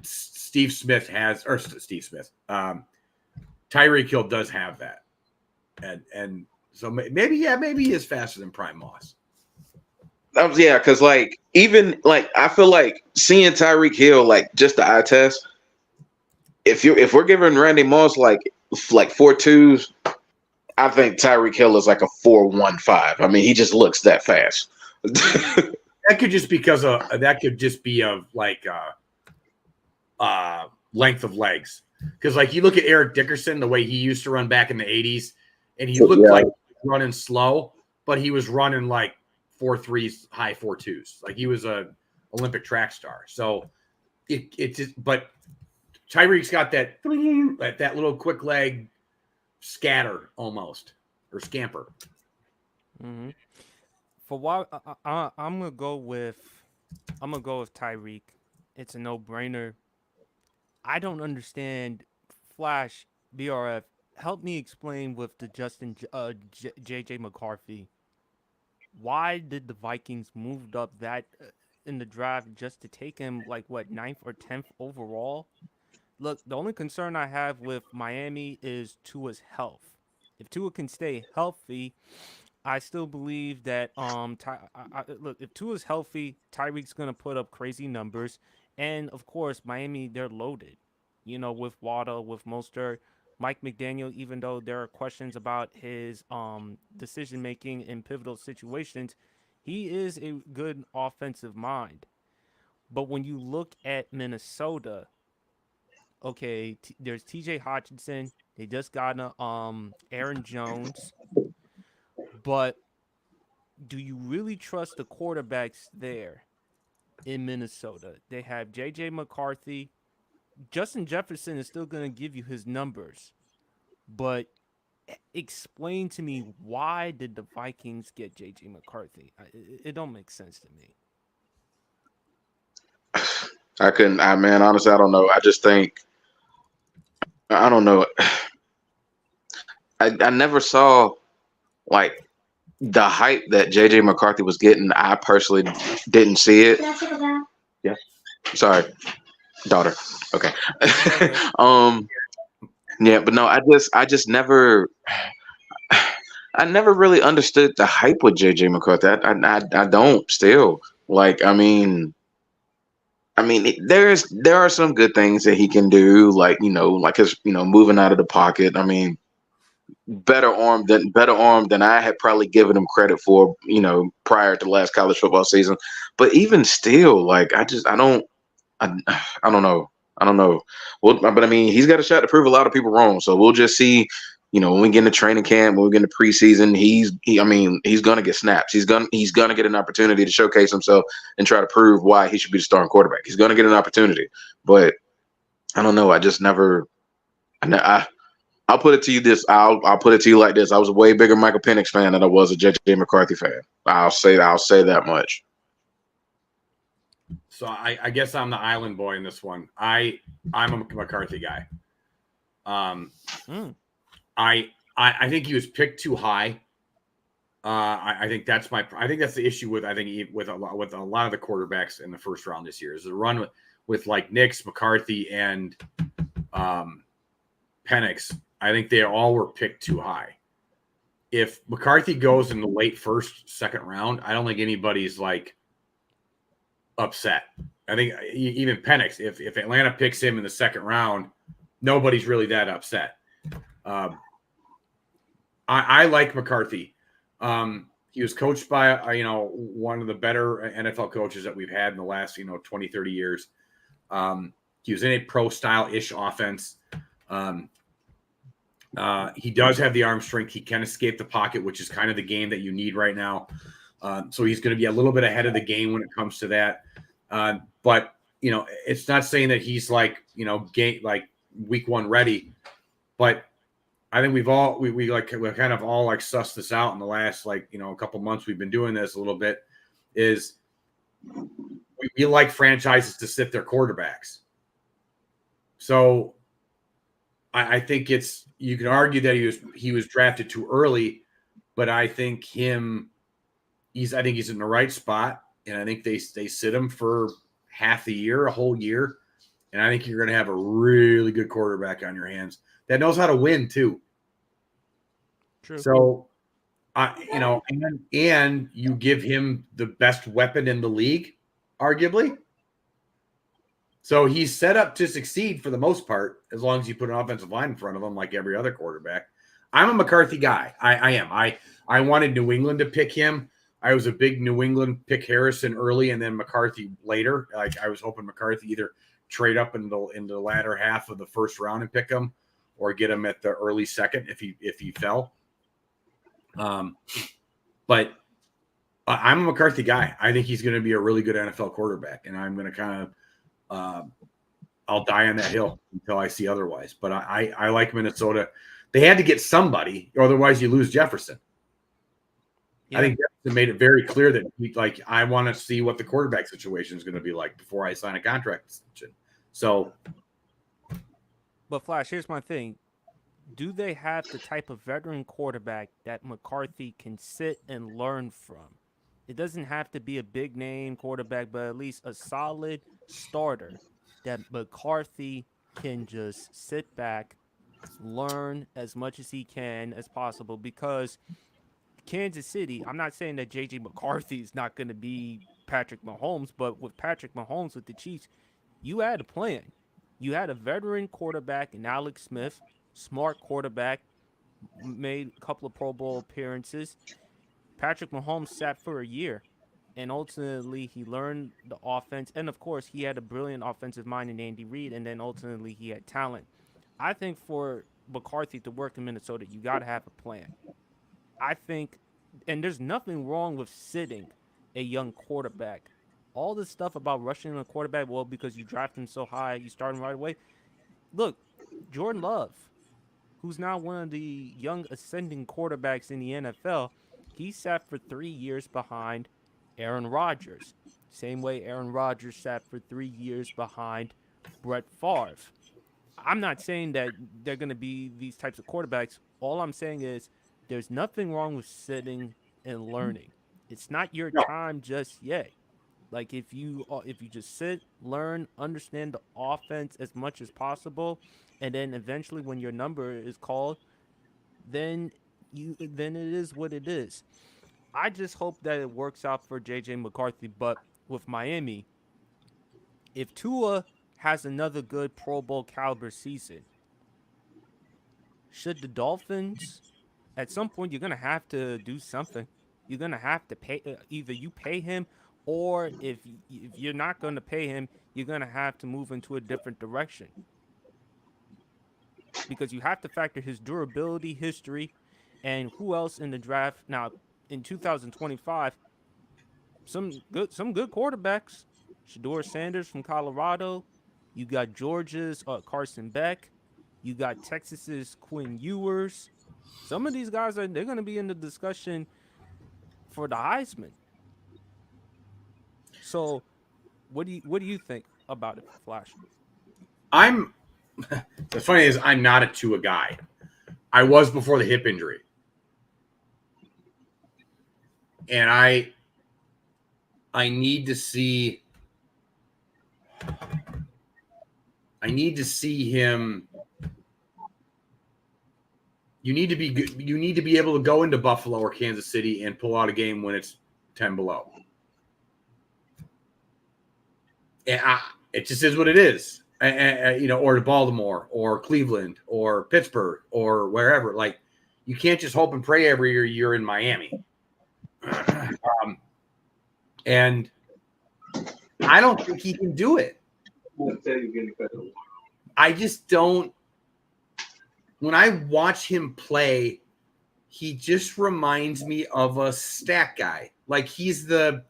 Tyreek Hill does have that. And so maybe he is faster than Prime Moss. Yeah, because even I feel like seeing Tyreek Hill just the eye test. If we're giving Randy Moss like 4.2s, I think Tyreek Hill is like a 4.15. I mean, he just looks that fast. That could just be length of legs. Because you look at Eric Dickerson, the way he used to run back in the 80s, and he looked like running slow, but he was running 4.3s, high 4.2s. Like he was a Olympic track star. So but Tyreek's got that little quick leg scatter almost or scamper. Mm-hmm. For what I'm gonna go with Tyreek. It's a no-brainer. I don't understand. Flash BRF, help me explain with the Justin JJ McCarthy. Why did the Vikings move up that in the draft just to take him 9th or 10th overall? Look, the only concern I have with Miami is Tua's health. If Tua can stay healthy, I still believe that look, if Tua's healthy, Tyreek's gonna put up crazy numbers, and of course Miami, they're loaded, with Waddle, with Mostert, Mike McDaniel. Even though there are questions about his decision making in pivotal situations, he is a good offensive mind. But when you look at Minnesota, okay, there's T.J. Hutchinson. They just got Aaron Jones. But do you really trust the quarterbacks there in Minnesota? They have J.J. McCarthy. Justin Jefferson is still going to give you his numbers. But explain to me, why did the Vikings get J.J. McCarthy? It don't make sense to me. Honestly, I don't know. I just think, I don't know. I never saw the hype that JJ McCarthy was getting. I personally didn't see it. Yeah. Sorry, daughter. Okay. Yeah, but no, I just never really understood the hype with JJ McCarthy. I don't still. There are some good things that he can do, his, moving out of the pocket. I mean, better arm than I had probably given him credit for, prior to last college football season. But even still, I don't know. Well, but I mean, he's got a shot to prove a lot of people wrong. So we'll just see when we get into training camp, when we get into preseason, he's gonna get snaps. He's gonna get an opportunity to showcase himself and try to prove why he should be the starting quarterback. He's gonna get an opportunity, but I don't know. I just never. I'll put it to you this. I'll put it to you like this. I was a way bigger Michael Penix fan than I was a JJ McCarthy fan. I'll say that much. So I guess I'm the island boy in this one. I'm a McCarthy guy. I think he was picked too high. I think that's the issue with with a lot of the quarterbacks in the first round this year is the run with like Nix, McCarthy, and Penix. I think they all were picked too high. If McCarthy goes in the late first, second round, I don't think anybody's like upset. I think even Penix, if Atlanta picks him in the second round, nobody's really that upset. I like McCarthy. He was coached by one of the better NFL coaches that we've had in the last 20, 30 years. He was in a pro style-ish offense. He does have the arm strength. He can escape the pocket, which is kind of the game that you need right now. So he's going to be a little bit ahead of the game when it comes to that. But it's not saying that he's like week one ready. But I think we've kind of all like sussed this out in the last a couple months. We've been doing this a little bit. Is we like franchises to sit their quarterbacks. So I think you can argue that he was drafted too early, but I think he's in the right spot, and I think they sit him for half the year, a whole year, and I think you're going to have a really good quarterback on your hands that knows how to win too. True. So, and you give him the best weapon in the league, arguably. So he's set up to succeed for the most part, as long as you put an offensive line in front of him, like every other quarterback. I'm a McCarthy guy. I am. I wanted New England to pick him. I was a big New England pick Harrison early and then McCarthy later. Like I was hoping McCarthy either trade up in the latter half of the first round and pick him, or get him at the early second if he fell. But I'm a McCarthy guy. I think he's going to be a really good NFL quarterback, and I'm going to kind of I'll die on that hill until I see otherwise. But I like Minnesota. They had to get somebody, or otherwise you lose Jefferson. Yeah. I think Jefferson made it very clear that I want to see what the quarterback situation is going to be like before I sign a contract extension. So, but Flash, here's my thing. Do they have the type of veteran quarterback that McCarthy can sit and learn from? It doesn't have to be a big name quarterback, but at least a solid starter that McCarthy can just sit back, learn as much as he can as possible. Because Kansas City, I'm not saying that JJ McCarthy is not going to be Patrick Mahomes, but with Patrick Mahomes with the Chiefs, you had a plan. You had a veteran quarterback in Alex Smith, smart quarterback, made a couple of Pro Bowl appearances. Patrick Mahomes sat for a year, and ultimately he learned the offense. And, of course, he had a brilliant offensive mind in Andy Reid, and then ultimately he had talent. I think for McCarthy to work in Minnesota, you got to have a plan. I think, and there's nothing wrong with sitting a young quarterback. All this stuff about rushing a quarterback, well, because you draft him so high, you start him right away. Look, Jordan Love, who's now one of the young ascending quarterbacks in the NFL, he sat for 3 years behind Aaron Rodgers. Same way Aaron Rodgers sat for 3 years behind Brett Favre. I'm not saying that they're going to be these types of quarterbacks. All I'm saying is there's nothing wrong with sitting and learning. It's not your time just yet. Like if you just sit, learn, understand the offense as much as possible, and then eventually when your number is called, then it is what it is. I just hope that it works out for JJ McCarthy. But with Miami, if Tua has another good Pro Bowl caliber season, should the Dolphins, at some point you're gonna have to do something. You're gonna have to pay. Either you pay him, or if you're not gonna pay him, you're gonna have to move into a different direction. because you have to factor his durability, history, and who else in the draft. Now, in 2025, some good quarterbacks. Shador Sanders from Colorado. You got Georgia's Carson Beck. You got Texas's Quinn Ewers. Some of these guys they're going to be in the discussion for the Heisman. So, what do you think about it, Flash? The funny is I'm not a Tua guy. I was before the hip injury. And I need to see him. You need to be good. You need to be able to go into Buffalo or Kansas City and pull out a game when it's 10 below. And it just is what it is. Or to Baltimore or Cleveland or Pittsburgh or wherever. Like, you can't just hope and pray every year you're in Miami. And I don't think he can do it. I just don't. When I watch him play, he just reminds me of a stat guy. Like, he's he's the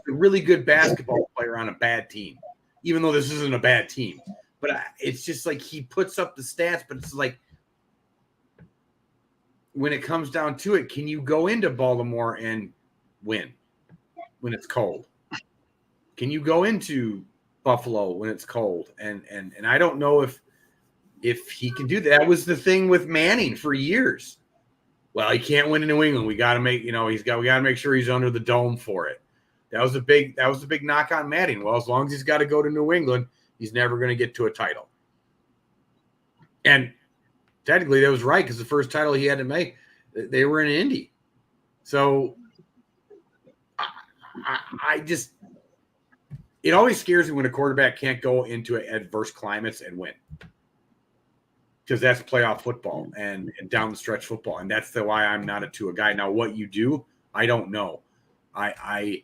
really good basketball player on a bad team, even though this isn't a bad team. But it's just like he puts up the stats, but it's like when it comes down to it, can you go into Baltimore and win when it's cold? Can you go into Buffalo when it's cold? And I don't know if he can do that. That was the thing with Manning for years. Well, he can't win in New England. We got to make, we got to make sure he's under the dome for it. That was the big knock on Manning. Well, as long as he's got to go to New England, he's never going to get to a title. And technically that was right, because the first title he had to make, they were in Indy. So I just, it always scares me when a quarterback can't go into adverse climates and win. Because that's playoff football and down the stretch football. And that's why I'm not a Tua guy. Now, what you do, I don't know. I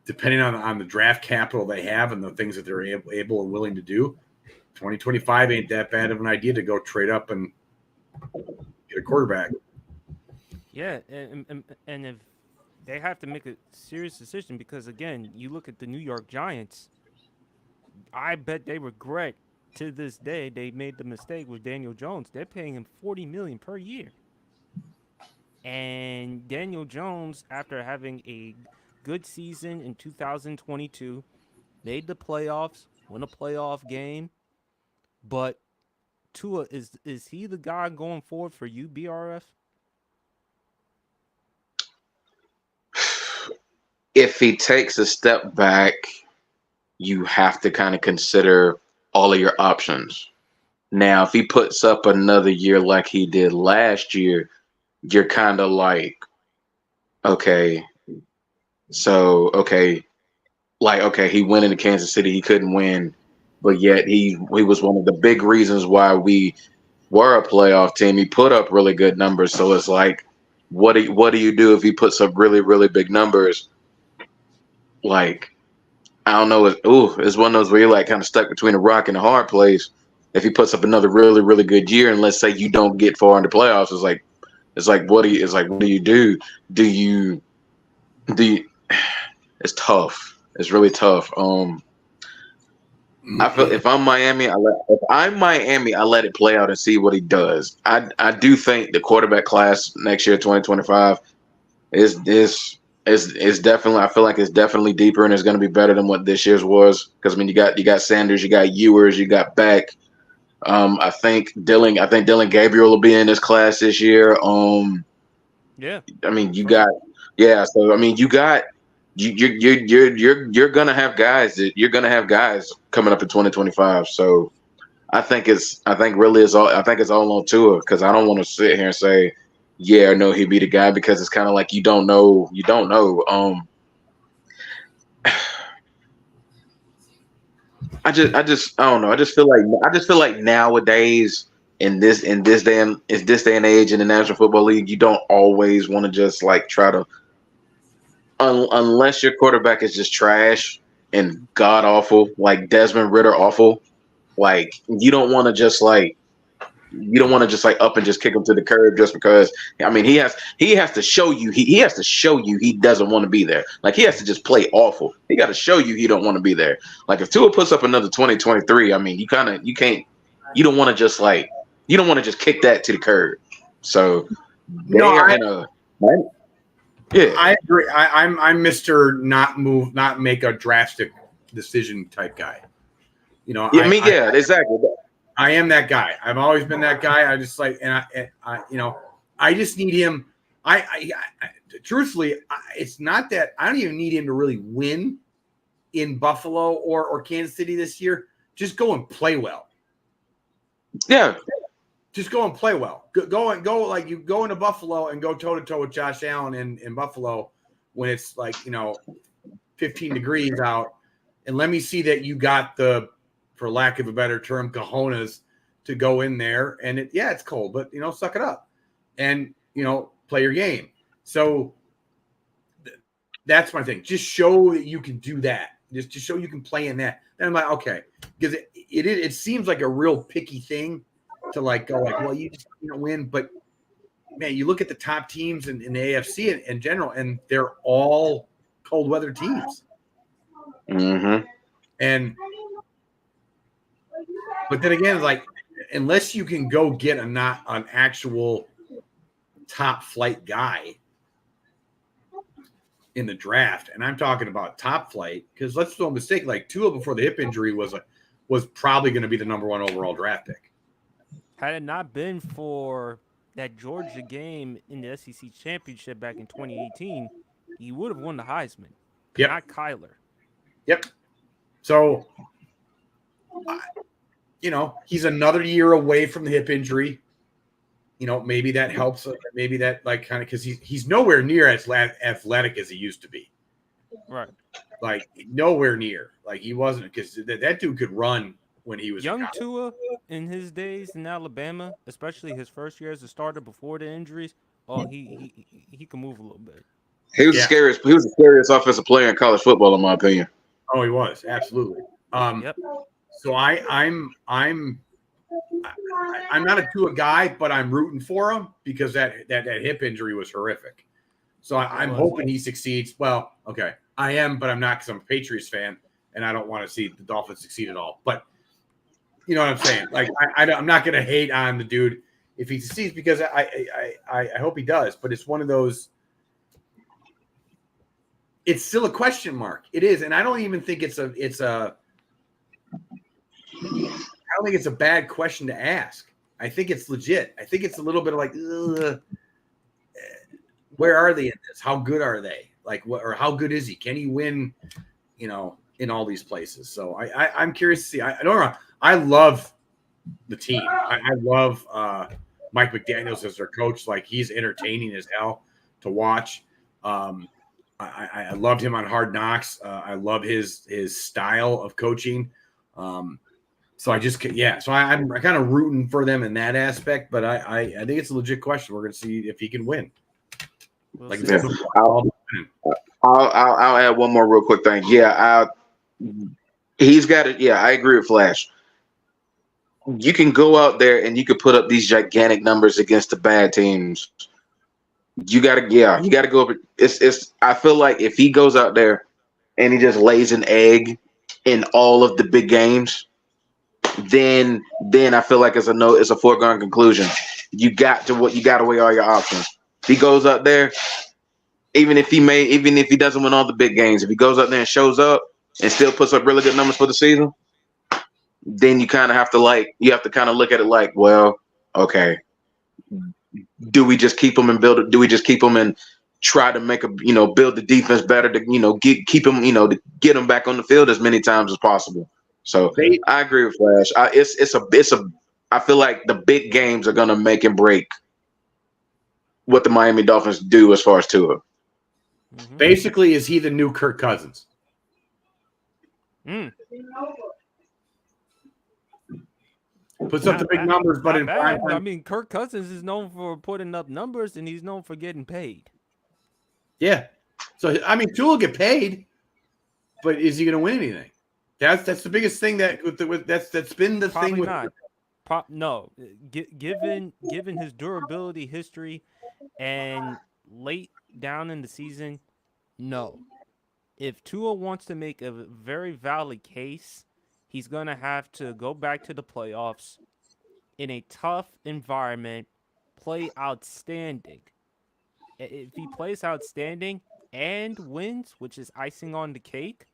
depending on the draft capital they have and the things that they're able and willing to do, 2025 ain't that bad of an idea to go trade up and get a quarterback. Yeah, and if they have to make a serious decision, because, again, you look at the New York Giants, I bet they regret to this day they made the mistake with Daniel Jones. They're paying him $40 million per year. And Daniel Jones, after having a good season in 2022, made the playoffs, won a playoff game. But Tua, is he the guy going forward for you, BRF? If he takes a step back, you have to kind of consider all of your options. Now, if he puts up another year like he did last year, you're kind of like, okay, he went into Kansas City, he couldn't win, but yet he was one of the big reasons why we were a playoff team. He put up really good numbers, so it's like, what do you do if he puts up really, really big numbers? Like, I don't know. It's one of those where you're like kind of stuck between a rock and a hard place. If he puts up another really, really good year, and let's say you don't get far into playoffs, it's like what do you do? Do you? It's tough. It's really tough. I feel if I'm Miami, I let it play out and see what he does. I do think the quarterback class next year, 2025, is definitely. I feel like it's definitely deeper and it's going to be better than what this year's was. Because I mean, you got Sanders, you got Ewers, you got Beck. I think Dillon Gabriel will be in this class this year. Yeah. I mean, you got So I mean, you're gonna have guys coming up in 2025. So I think it's all on Tua, because I don't want to sit here and say, yeah, no, he'd be the guy, because it's kind of like you don't know. I don't know. I just feel like nowadays in this day and age in the National Football League, you don't always want to just like try to, unless your quarterback is just trash and god awful, like Desmond Ridder awful. Like you don't want to just like up and just kick him to the curb just because. I mean, he has to show you he has to show you he doesn't want to be there. Like he has to just play awful. He got to show you he don't want to be there. Like if Tua puts up another 2023, I mean, you don't want to just kick that to the curb. So yeah, I agree. I'm Mr. not make a drastic decision type guy. You know, exactly. I am that guy. I've always been that guy. I just like, and I just need him. Truthfully, it's not that I don't even need him to really win in Buffalo or Kansas City this year. Just go and play well. Yeah. Just go and play well. Go like you go into Buffalo and go toe to toe with Josh Allen in Buffalo when it's like 15 degrees out, and let me see that you got the, for lack of a better term, cojones to go in there and it's cold, but suck it up and play your game. So that's my thing. Just show that you can do that. Just show you can play in that. Then I'm like, okay, because it seems like a real picky thing to like go like, well, you just win, but man, you look at the top teams in the AFC in general, and they're all cold weather teams. Mm-hmm. But then again, like unless you can go get an actual top flight guy in the draft, and I'm talking about top flight, because let's no mistake, like Tua before the hip injury was probably going to be the number 1 overall draft pick. Had it not been for that Georgia game in the SEC championship back in 2018, he would have won the Heisman. Yep. Not Kyler. Yep. So, he's another year away from the hip injury. Maybe that helps. Maybe that like kind of, because he's nowhere near as athletic as he used to be. Right. Like nowhere near. Like he wasn't, because that dude could run when he was young Tua in his days in Alabama, especially his first year as a starter before the injuries. Oh, he can move a little bit. He was the scariest. He was the scariest offensive player in college football, in my opinion. Oh, he was absolutely. Yep. So I'm not a Tua guy, but I'm rooting for him because that hip injury was horrific. So I'm hoping he succeeds. Well, okay, I am, but I'm not, because I'm a Patriots fan and I don't want to see the Dolphins succeed at all. But you know what I'm saying? Like I'm not going to hate on the dude if he succeeds, because I hope he does. But it's one of those. It's still a question mark. It is, and I don't even think I don't think it's a bad question to ask. I think it's legit. I think it's a little bit of like, where are they in this? How good are they? Like, what, or how good is he? Can he win? In all these places. So I'm curious to see. I don't know. I love the team. I love Mike McDaniels as their coach. Like, he's entertaining as hell to watch. I loved him on Hard Knocks. I love his style of coaching. So I just, so I'm kind of rooting for them in that aspect, but I think it's a legit question. We're going to see if he can win. I'll add one more real quick thing. He's got it. Yeah, I agree with Flash. You can go out there and you can put up these gigantic numbers against the bad teams. You gotta go up. I feel like if he goes out there and he just lays an egg in all of the big games, then I feel like it's a foregone conclusion. You got to weigh all your options. If he goes out there, even if he doesn't win all the big games, if he goes out there and shows up and still puts up really good numbers for the season, then you kind of have to look at it like, well, okay, do we just keep him and build it? Do we just keep him and try to build the defense better to, keep him, to get him back on the field as many times as possible? So I agree with Flash. I feel like the big games are going to make and break what the Miami Dolphins do as far as Tua. Mm-hmm. Basically, is he the new Kirk Cousins? Puts up the big numbers, but in prime time, I mean, Kirk Cousins is known for putting up numbers, and he's known for getting paid. Yeah. So I mean, Tua will get paid, but is he going to win anything? That's the biggest thing that's been the Probably thing with not. No, given his durability history and late down in the season, no. If Tua wants to make a very valid case, he's gonna have to go back to the playoffs in a tough environment, play outstanding. If he plays outstanding and wins, which is icing on the cake,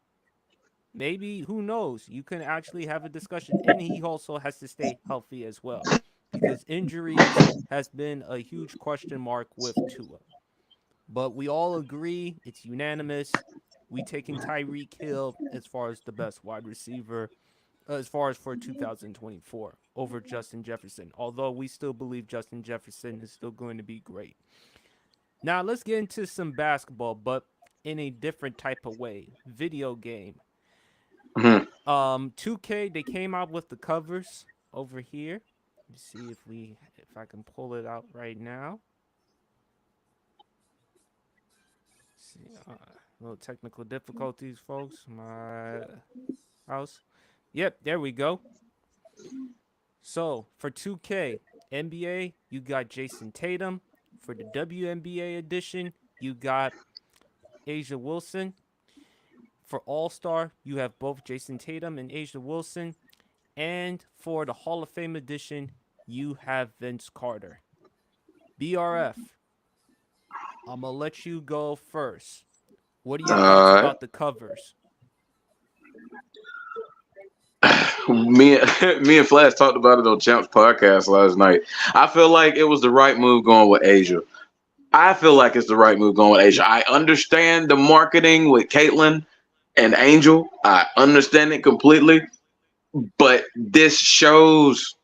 maybe, who knows, you can actually have a discussion. And he also has to stay healthy as well, because injuries has been a huge question mark with Tua. But we all agree, it's unanimous. We taking Tyreek Hill as far as the best wide receiver, as far as for 2024, over Justin Jefferson. Although we still believe Justin Jefferson is still going to be great. Now let's get into some basketball, but in a different type of way. Video game. 2K, they came out with the covers over here. Let's see if I can pull it out right now. Let's see, little technical difficulties, folks. My house. Yep, there we go. So for 2K NBA, you got Jason Tatum. For the WNBA edition, you got A'ja Wilson. For All-Star, you have both Jason Tatum and A'ja Wilson. And for the Hall of Fame edition, you have Vince Carter. BRF, I'm going to let you go first. What are your thoughts about the covers? Me and Flash talked about it on Champs podcast last night. I feel like it was the right move going with A'ja. I feel like it's the right move going with A'ja. I understand the marketing with Caitlyn and Angel. I understand it completely. But this shows,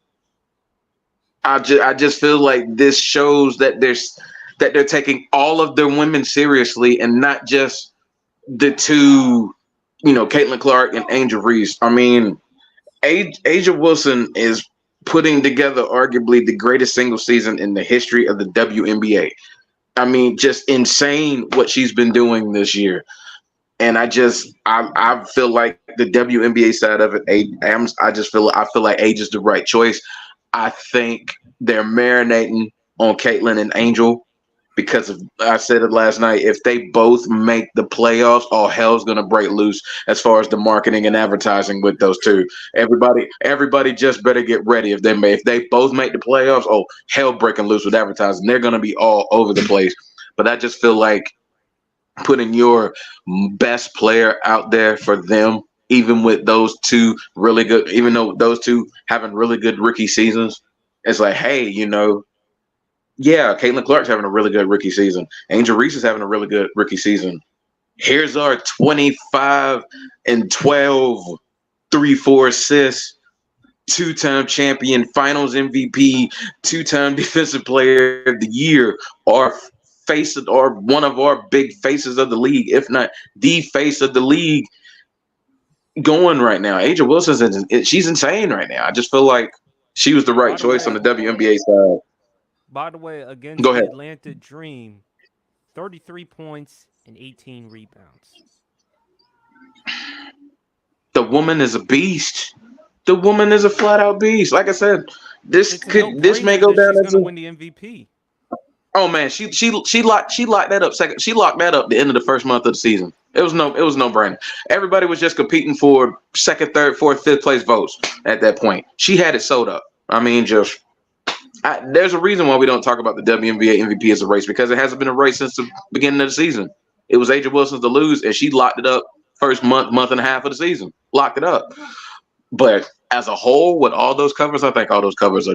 I just feel like this shows that they're taking all of their women seriously and not just the two, Caitlin Clark and Angel Reese. I mean, A'ja Wilson is putting together arguably the greatest single season in the history of the WNBA. I mean, just insane what she's been doing this year. And I feel like the WNBA side of it, I feel like A'ja's the right choice. I think they're marinating on Caitlyn and Angel because I said it last night. If they both make the playoffs, all hell's gonna break loose as far as the marketing and advertising with those two. Everybody just better get ready. If they both make the playoffs, oh, hell breaking loose with advertising. They're gonna be all over the place. But I just feel like putting your best player out there for them, even with those two really good, even though those two having really good rookie seasons, it's like, hey, yeah, Caitlin Clark's having a really good rookie season. Angel Reese is having a really good rookie season. Here's our 25 and 12, 3-4 assists, two-time champion, finals MVP, two-time defensive player of the year, or one of our big faces of the league, if not the face of the league, going right now. A'ja Wilson, she's insane right now. I just feel like she was the right choice on the WNBA side. By the way, against the Atlanta Dream, 33 points and 18 rebounds. The woman is a beast. The woman is a flat-out beast. Like I said, this may go down as win the MVP. Oh man, she locked that up second. She locked that up the end of the first month of the season. It was no brainer. Everybody was just competing for second, third, fourth, fifth place votes at that point. She had it sold up. I mean, there's a reason why we don't talk about the WNBA MVP as a race, because it hasn't been a race since the beginning of the season. It was A'ja Wilson's to lose, and she locked it up first month and a half of the season. Locked it up. But as a whole, with all those covers, I think all those covers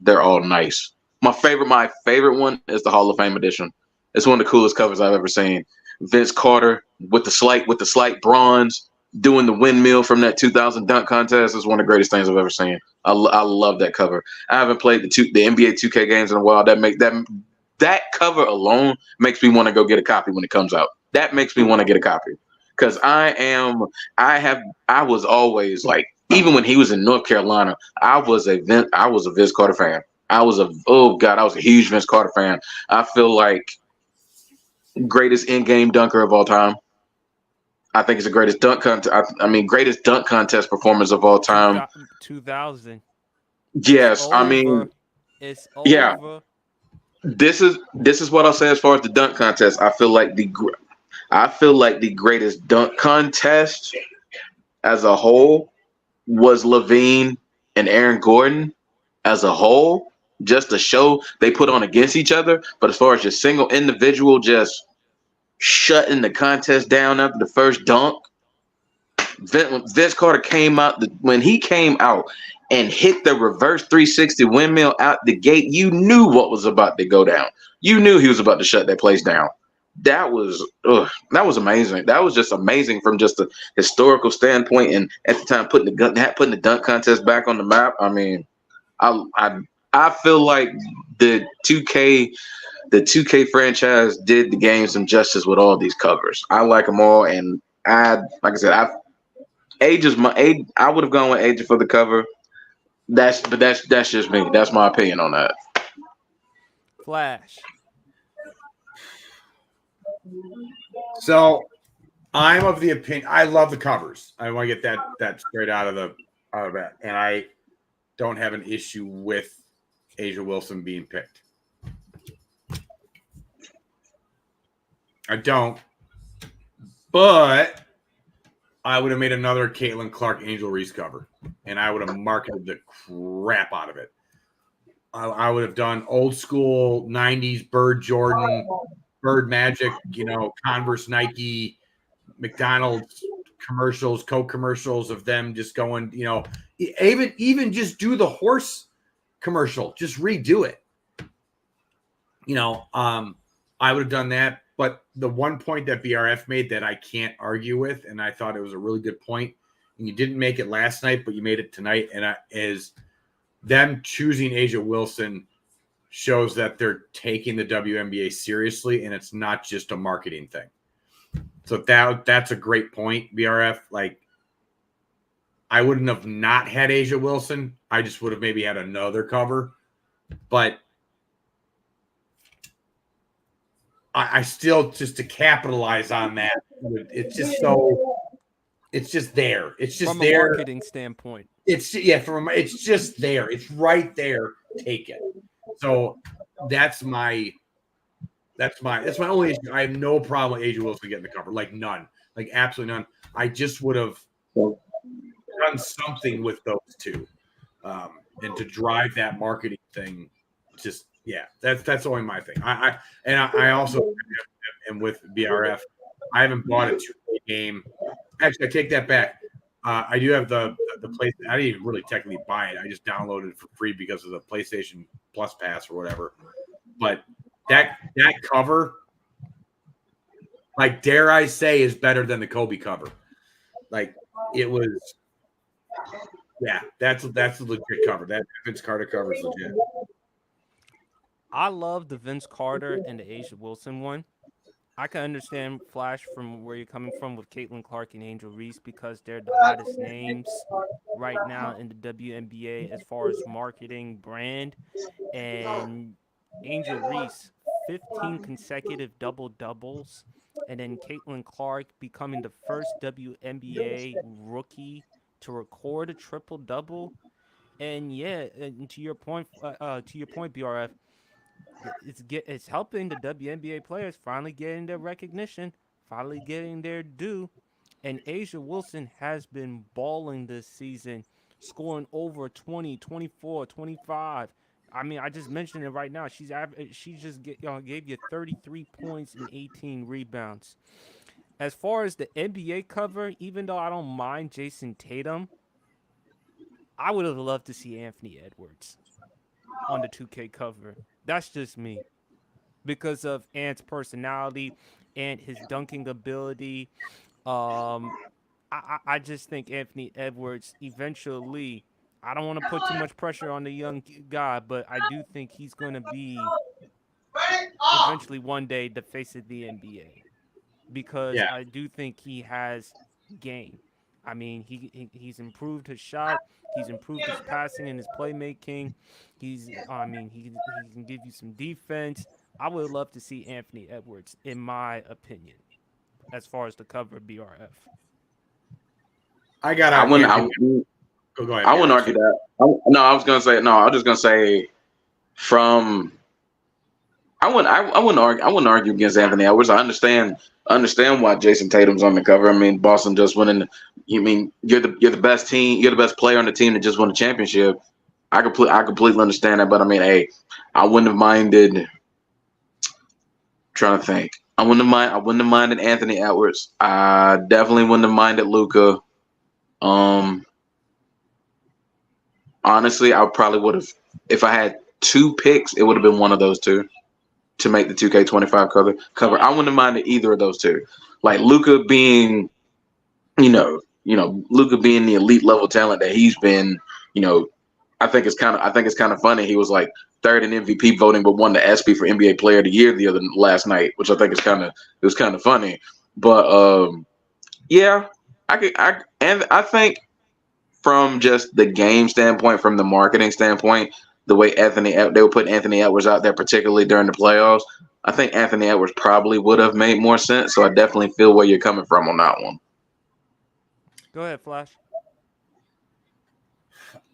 they're all nice. My favorite one is the Hall of Fame edition. It's one of the coolest covers I've ever seen. Vince Carter with the slight bronze doing the windmill from that 2000 dunk contest is one of the greatest things I've ever seen. I love that cover. I haven't played the NBA 2K games in a while. That cover alone makes me want to go get a copy when it comes out. That makes me want to get a copy because I was always like, even when he was in North Carolina, I was a Vince Carter fan. I was a huge Vince Carter fan. I feel like greatest in-game dunker of all time. I think it's the greatest dunk contest. I mean, greatest dunk contest performance of all time. 2000. Yes, I mean, It's yeah. over. This is what I'll say as far as the dunk contest. I feel like the greatest dunk contest as a whole was Levine and Aaron Gordon as a whole. Just the show they put on against each other. But as far as just single individual, just shutting the contest down after the first dunk, Vince Carter came out when he came out and hit the reverse 360 windmill out the gate. You knew what was about to go down. You knew he was about to shut that place down. That was amazing. That was just amazing from just a historical standpoint, and at the time putting the dunk contest back on the map. I mean, I feel like the 2K franchise did the game some justice with all these covers. I like them all, and like I said, I would have gone with Age for the cover. That's just me. That's my opinion on that. Flash. So I'm of the opinion. I love the covers. I want to get that straight out of that, and I don't have an issue with A'ja Wilson being picked. I don't, but I would have made another Caitlin Clark Angel Reese cover, and I would have marketed the crap out of it. I would have done old school 90s Bird Jordan, Bird Magic, Converse, Nike, McDonald's commercials, Coke commercials of them just going, even just do the horse commercial, just redo it. I would have done that. But the one point that BRF made that I can't argue with, and I thought it was a really good point, and you didn't make it last night, but you made it tonight, and is them choosing A'ja Wilson shows that they're taking the WNBA seriously, and it's not just a marketing thing. So that's a great point, BRF. Like, I wouldn't have not had A'ja Wilson. I just would have maybe had another cover. But I still, just to capitalize on that, it's just there. It's just from there. A marketing standpoint. It's just there. It's right there. Take it. So that's my only issue. I have no problem with A'ja Wilson getting the cover. Like none. Like absolutely none. I just would have done something with those two. And to drive that marketing thing, just that's only my thing. I also am with BRF. I haven't bought a 2K game. Actually, I take that back. I do have the place. I didn't even really technically buy it. I just downloaded it for free because of the PlayStation Plus Pass or whatever. But that cover, like, dare I say, is better than the Kobe cover. Like, it was. Yeah, that's a legit cover. That Vince Carter cover is legit. I love the Vince Carter and the A'ja Wilson one. I can understand Flash from where you're coming from with Caitlin Clark and Angel Reese because they're the hottest names right now in the WNBA as far as marketing brand. And Angel Reese, 15 consecutive double-doubles. And then Caitlin Clark becoming the first WNBA rookie to record a triple-double. And and to your point, BRF, it's helping the WNBA players finally getting their recognition, finally getting their due. And A'ja Wilson has been balling this season, scoring over 20, 24, 25. I mean, I just mentioned it right now. She just gave you 33 points and 18 rebounds. As far as the NBA cover, even though I don't mind Jason Tatum, I would have loved to see Anthony Edwards on the 2K cover. That's just me. Because of Ant's personality and his dunking ability. I just think Anthony Edwards eventually, I don't want to put too much pressure on the young guy, but I do think he's going to be eventually one day the face of the NBA. Because I do think he has game. I mean, he's improved his shot. He's improved his passing and his playmaking. He can give you some defense. I would love to see Anthony Edwards, in my opinion. as far as the cover of BRF. I got. I wouldn't. Go ahead. I wouldn't argue that. I was gonna say no. I was just gonna say from. I wouldn't argue against Anthony Edwards. I understand why Jason Tatum's on the cover. I mean, Boston just winning. You mean you're the best team. You're the best player on the team that just won a championship. I completely understand that. But I mean, hey, I wouldn't have minded. Trying to think. I wouldn't have minded Anthony Edwards. I definitely wouldn't have minded Luka. Honestly, I probably would have. If I had two picks, it would have been one of those two to make the 2K25 cover. I wouldn't have minded either of those two. Like Luka being, Luka being the elite level talent that he's been. I think it's kind of funny. He was like third in MVP voting, but won the ESPY for NBA Player of the Year last night, which I think is kind of funny. But yeah, I think from just the game standpoint, from the marketing standpoint, the way they would put Anthony Edwards out there, particularly during the playoffs, I think Anthony Edwards probably would have made more sense. So I definitely feel where you're coming from on that one. Go ahead, Flash.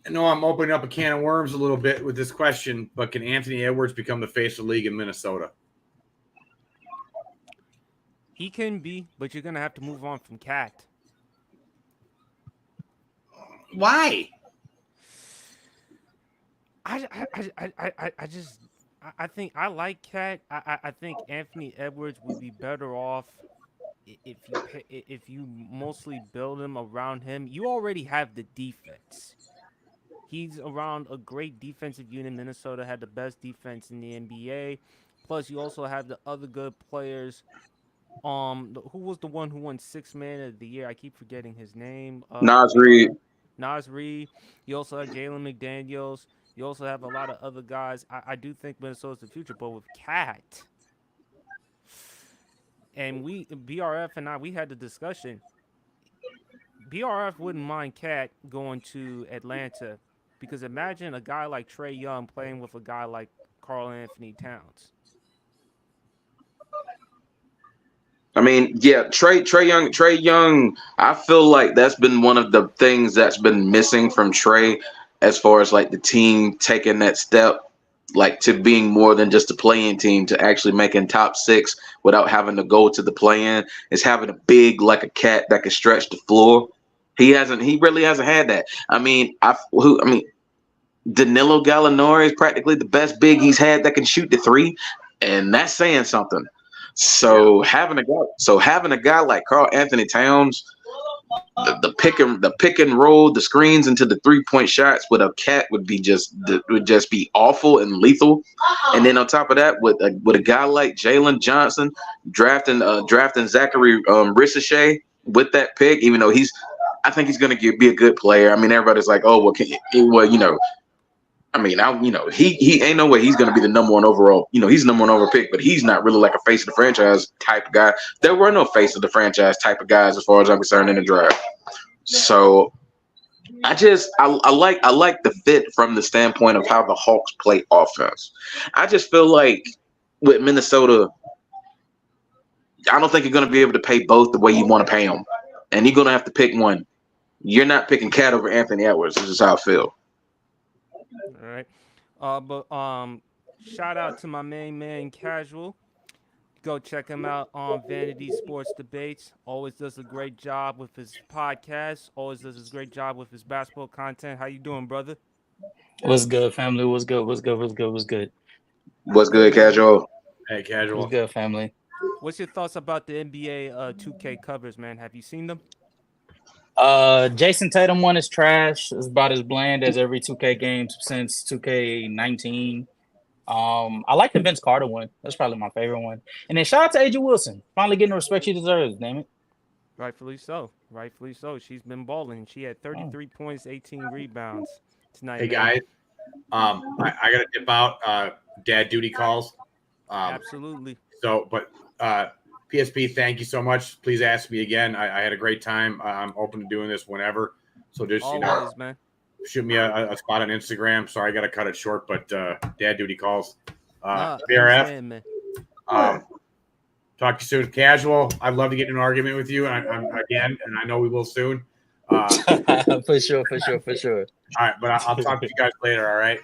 I know I'm opening up a can of worms a little bit with this question, but can Anthony Edwards become the face of the league in Minnesota? He can be, but you're gonna have to move on from Cat. Why? I think I like Cat. I think Anthony Edwards would be better off if you mostly build him around him. You already have the defense. He's around a great defensive unit. Minnesota had the best defense in the NBA. Plus, you also have the other good players. Who was the one who won Sixth Man of the Year? I keep forgetting his name. Naz Reid. Naz Reid. You also have Jalen McDaniels. You also have a lot of other guys. I do think Minnesota's the future, but with Cat, and BRF and I, we had the discussion. BRF wouldn't mind Cat going to Atlanta because imagine a guy like Trae Young playing with a guy like Karl Anthony Towns. I mean, yeah, Trae Young. I feel like that's been one of the things that's been missing from Trae, as far as like the team taking that step, like to being more than just a play-in team to actually making top six without having to go to the play-in. Is having a big like a cat that can stretch the floor. He really hasn't had that. I mean, Danilo Gallinari is practically the best big he's had that can shoot the three, and that's saying something. So having a guy like Karl Anthony Towns, the pick and roll, the screens into the 3-point shots with a Cat would just be awful and lethal. And then on top of that, with a guy like Jalen Johnson drafting Zachary Ricochet with that pick, even though I think he's going to be a good player. I mean, everybody's like, oh, he ain't no way he's going to be the number one overall. He's the number one overall pick, but he's not really like a face of the franchise type of guy. There were no face of the franchise type of guys as far as I'm concerned in the draft. So I like the fit from the standpoint of how the Hawks play offense. I just feel like with Minnesota, I don't think you're going to be able to pay both the way you want to pay them, and you're going to have to pick one. You're not picking Cat over Anthony Edwards. This is how I feel. All right. But shout out to my main man Casual. Go check him out on Vanity Sports Debates. Always does a great job with his podcast. Always does a great job with his basketball content. How you doing, brother? What's good, family? What's good, Casual? Hey, Casual. What's good, family? What's your thoughts about the NBA 2K covers, man? Have you seen them? Jason Tatum one is trash. It's about as bland as every 2K game since 2K19. I like the Vince Carter one. That's probably my favorite one. And then shout out to AJ Wilson. Finally getting the respect she deserves, damn it. Rightfully so. She's been balling. She had 33 points, 18 rebounds tonight. Hey, guys. I got to dip out. Dad duty calls. Absolutely. So, but PSP, thank you so much. Please ask me again. I had a great time. I'm open to doing this whenever. So just, always, man. Shoot me a spot on Instagram. Sorry, I got to cut it short, but dad duty calls. Nah, BRF. Talk to you soon. Casual. I'd love to get in an argument with you. I'm again, and I know we will soon. For sure. All right, but I'll talk to you guys later. All right.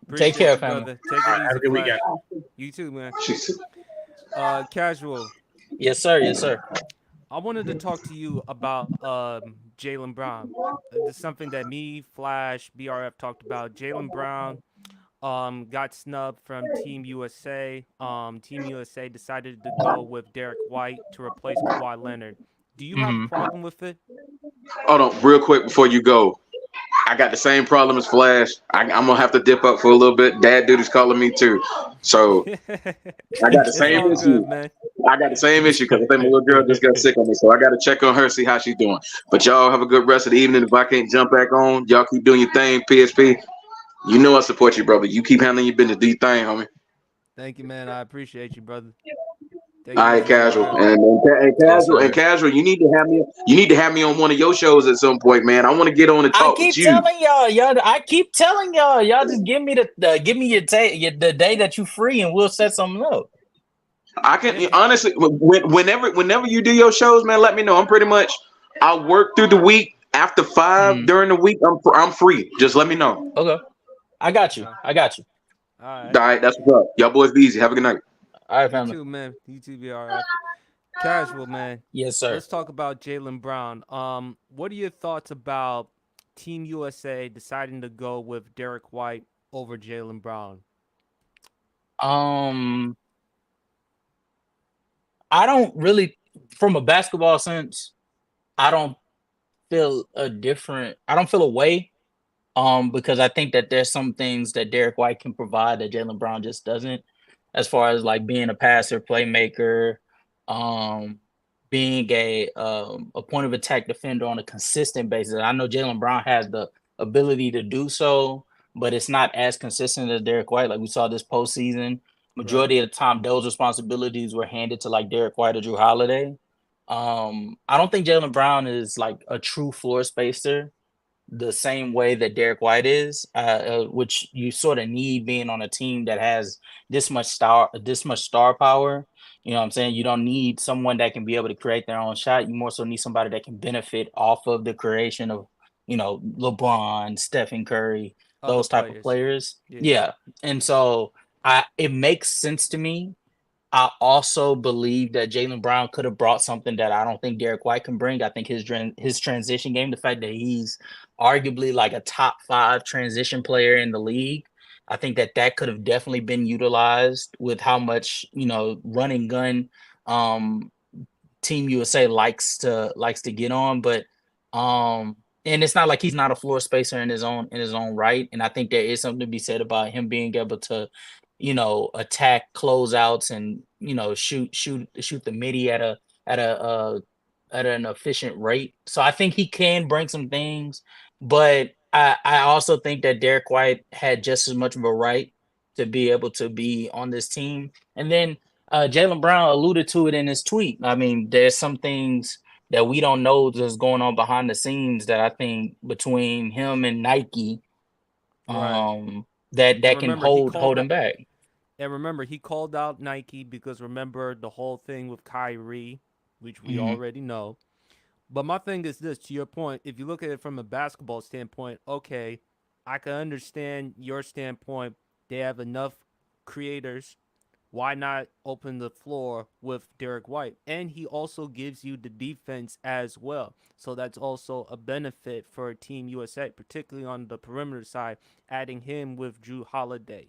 Appreciate care, you, family. brother. Take it All right. easy. Have a good Flash. weekend. You too, man. She's- Casual. Yes, sir. I wanted to talk to you about Jaylen Brown. It's something that me, Flash, BRF talked about. Jaylen Brown got snubbed from Team USA. Team USA decided to go with Derek White to replace Kawhi Leonard. Do you have a problem with it? Hold on, real quick before you go. I got the same problem as Flash. I'm gonna have to dip up for a little bit. Dad duty's calling me too, so I got the It's same all issue. good, man. I got the same issue because I think my little girl just got sick on me, so I got to check on her, see how she's doing. But y'all have a good rest of the evening. If I can't jump back on, y'all keep doing your thing. PSP, you know I support you, brother. You keep handling your business. Do your thing, homie. Thank you, man. I appreciate you, brother. Take All it right, easy, casual BRF. and casual. You need to have me on one of your shows at some point, man. I want to get on and I talk keep with you. telling y'all. I keep telling y'all just give me the day that you free, and we'll set something up. I can honestly, whenever you do your shows, man, let me know. I'm pretty much. I work through the week. After 5 during the week, I'm free. Just let me know. Okay, I got you. All All right, that's what's up. Y'all boys be easy. Have a good night. right, You family. too, man. You too, BRF. Casual, man. Yes, sir. Let's talk about Jaylen Brown. What are your thoughts about Team USA deciding to go with Derek White over Jaylen Brown? I don't really, from a basketball sense, I don't feel a way. Because I think that there's some things that Derek White can provide that Jaylen Brown just doesn't, as far as like being a passer, playmaker, being a point of attack defender on a consistent basis. I know Jaylen Brown has the ability to do so, but it's not as consistent as Derek White. Like we saw this postseason, majority of the time those responsibilities were handed to like Derek White or Drew Holiday. I don't think Jaylen Brown is like a true floor spacer the same way that Derek White is, which you sort of need being on a team that has this much star power. You know what I'm saying? You don't need someone that can be able to create their own shot. You more so need somebody that can benefit off of the creation of, LeBron, Stephen Curry, Other those type of players. Yeah. Yeah. And so it makes sense to me. I also believe that Jaylen Brown could have brought something that I don't think Derek White can bring. I think his transition game, the fact that he's arguably like a top 5 transition player in the league, I think that could have definitely been utilized with how much, run and gun Team USA likes to get on. But and it's not like he's not a floor spacer in his own right. And I think there is something to be said about him being able to attack closeouts and shoot the midi at an efficient rate. So I think he can bring some things, but I also think that Derek White had just as much of a right to be able to be on this team. And then Jaylen Brown alluded to it in his tweet. I mean, there's some things that we don't know that's going on behind the scenes that I think between him and Nike, that can hold him back. And remember, he called out Nike because remember the whole thing with Kyrie, which we already know. But my thing is this, to your point, if you look at it from a basketball standpoint, okay, I can understand your standpoint. They have enough creators. Why not open the floor with Derek White? And he also gives you the defense as well. So that's also a benefit for Team USA, particularly on the perimeter side, adding him with Drew Holiday.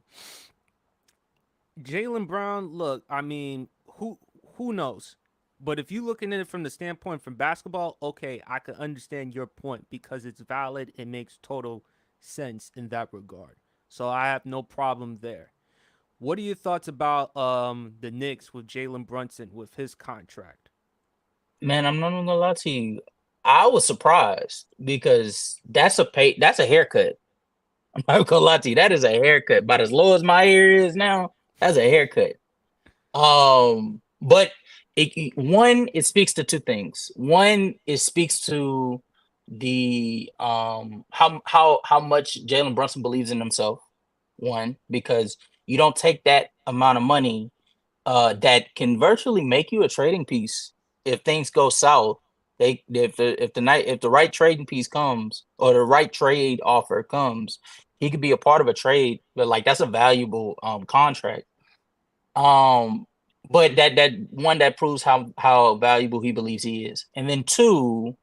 Jaylen Brown, look, I mean, who knows? But if you're looking at it from the standpoint from basketball, okay, I can understand your point because it's valid. It makes total sense in that regard. So I have no problem there. What are your thoughts about the Knicks with Jalen Brunson with his contract? Man, I'm not gonna lie to you. I was surprised because that's a haircut. I'm not gonna lie to you. That is a haircut. About as low as my hair is now, that's a haircut. But it speaks to two things. One, it speaks to the how much Jalen Brunson believes in himself. One, because you don't take that amount of money that can virtually make you a trading piece if things go south. If the right trading piece comes or the right trade offer comes, he could be a part of a trade. But like that's a valuable contract. But that one that proves how valuable he believes he is, and then two,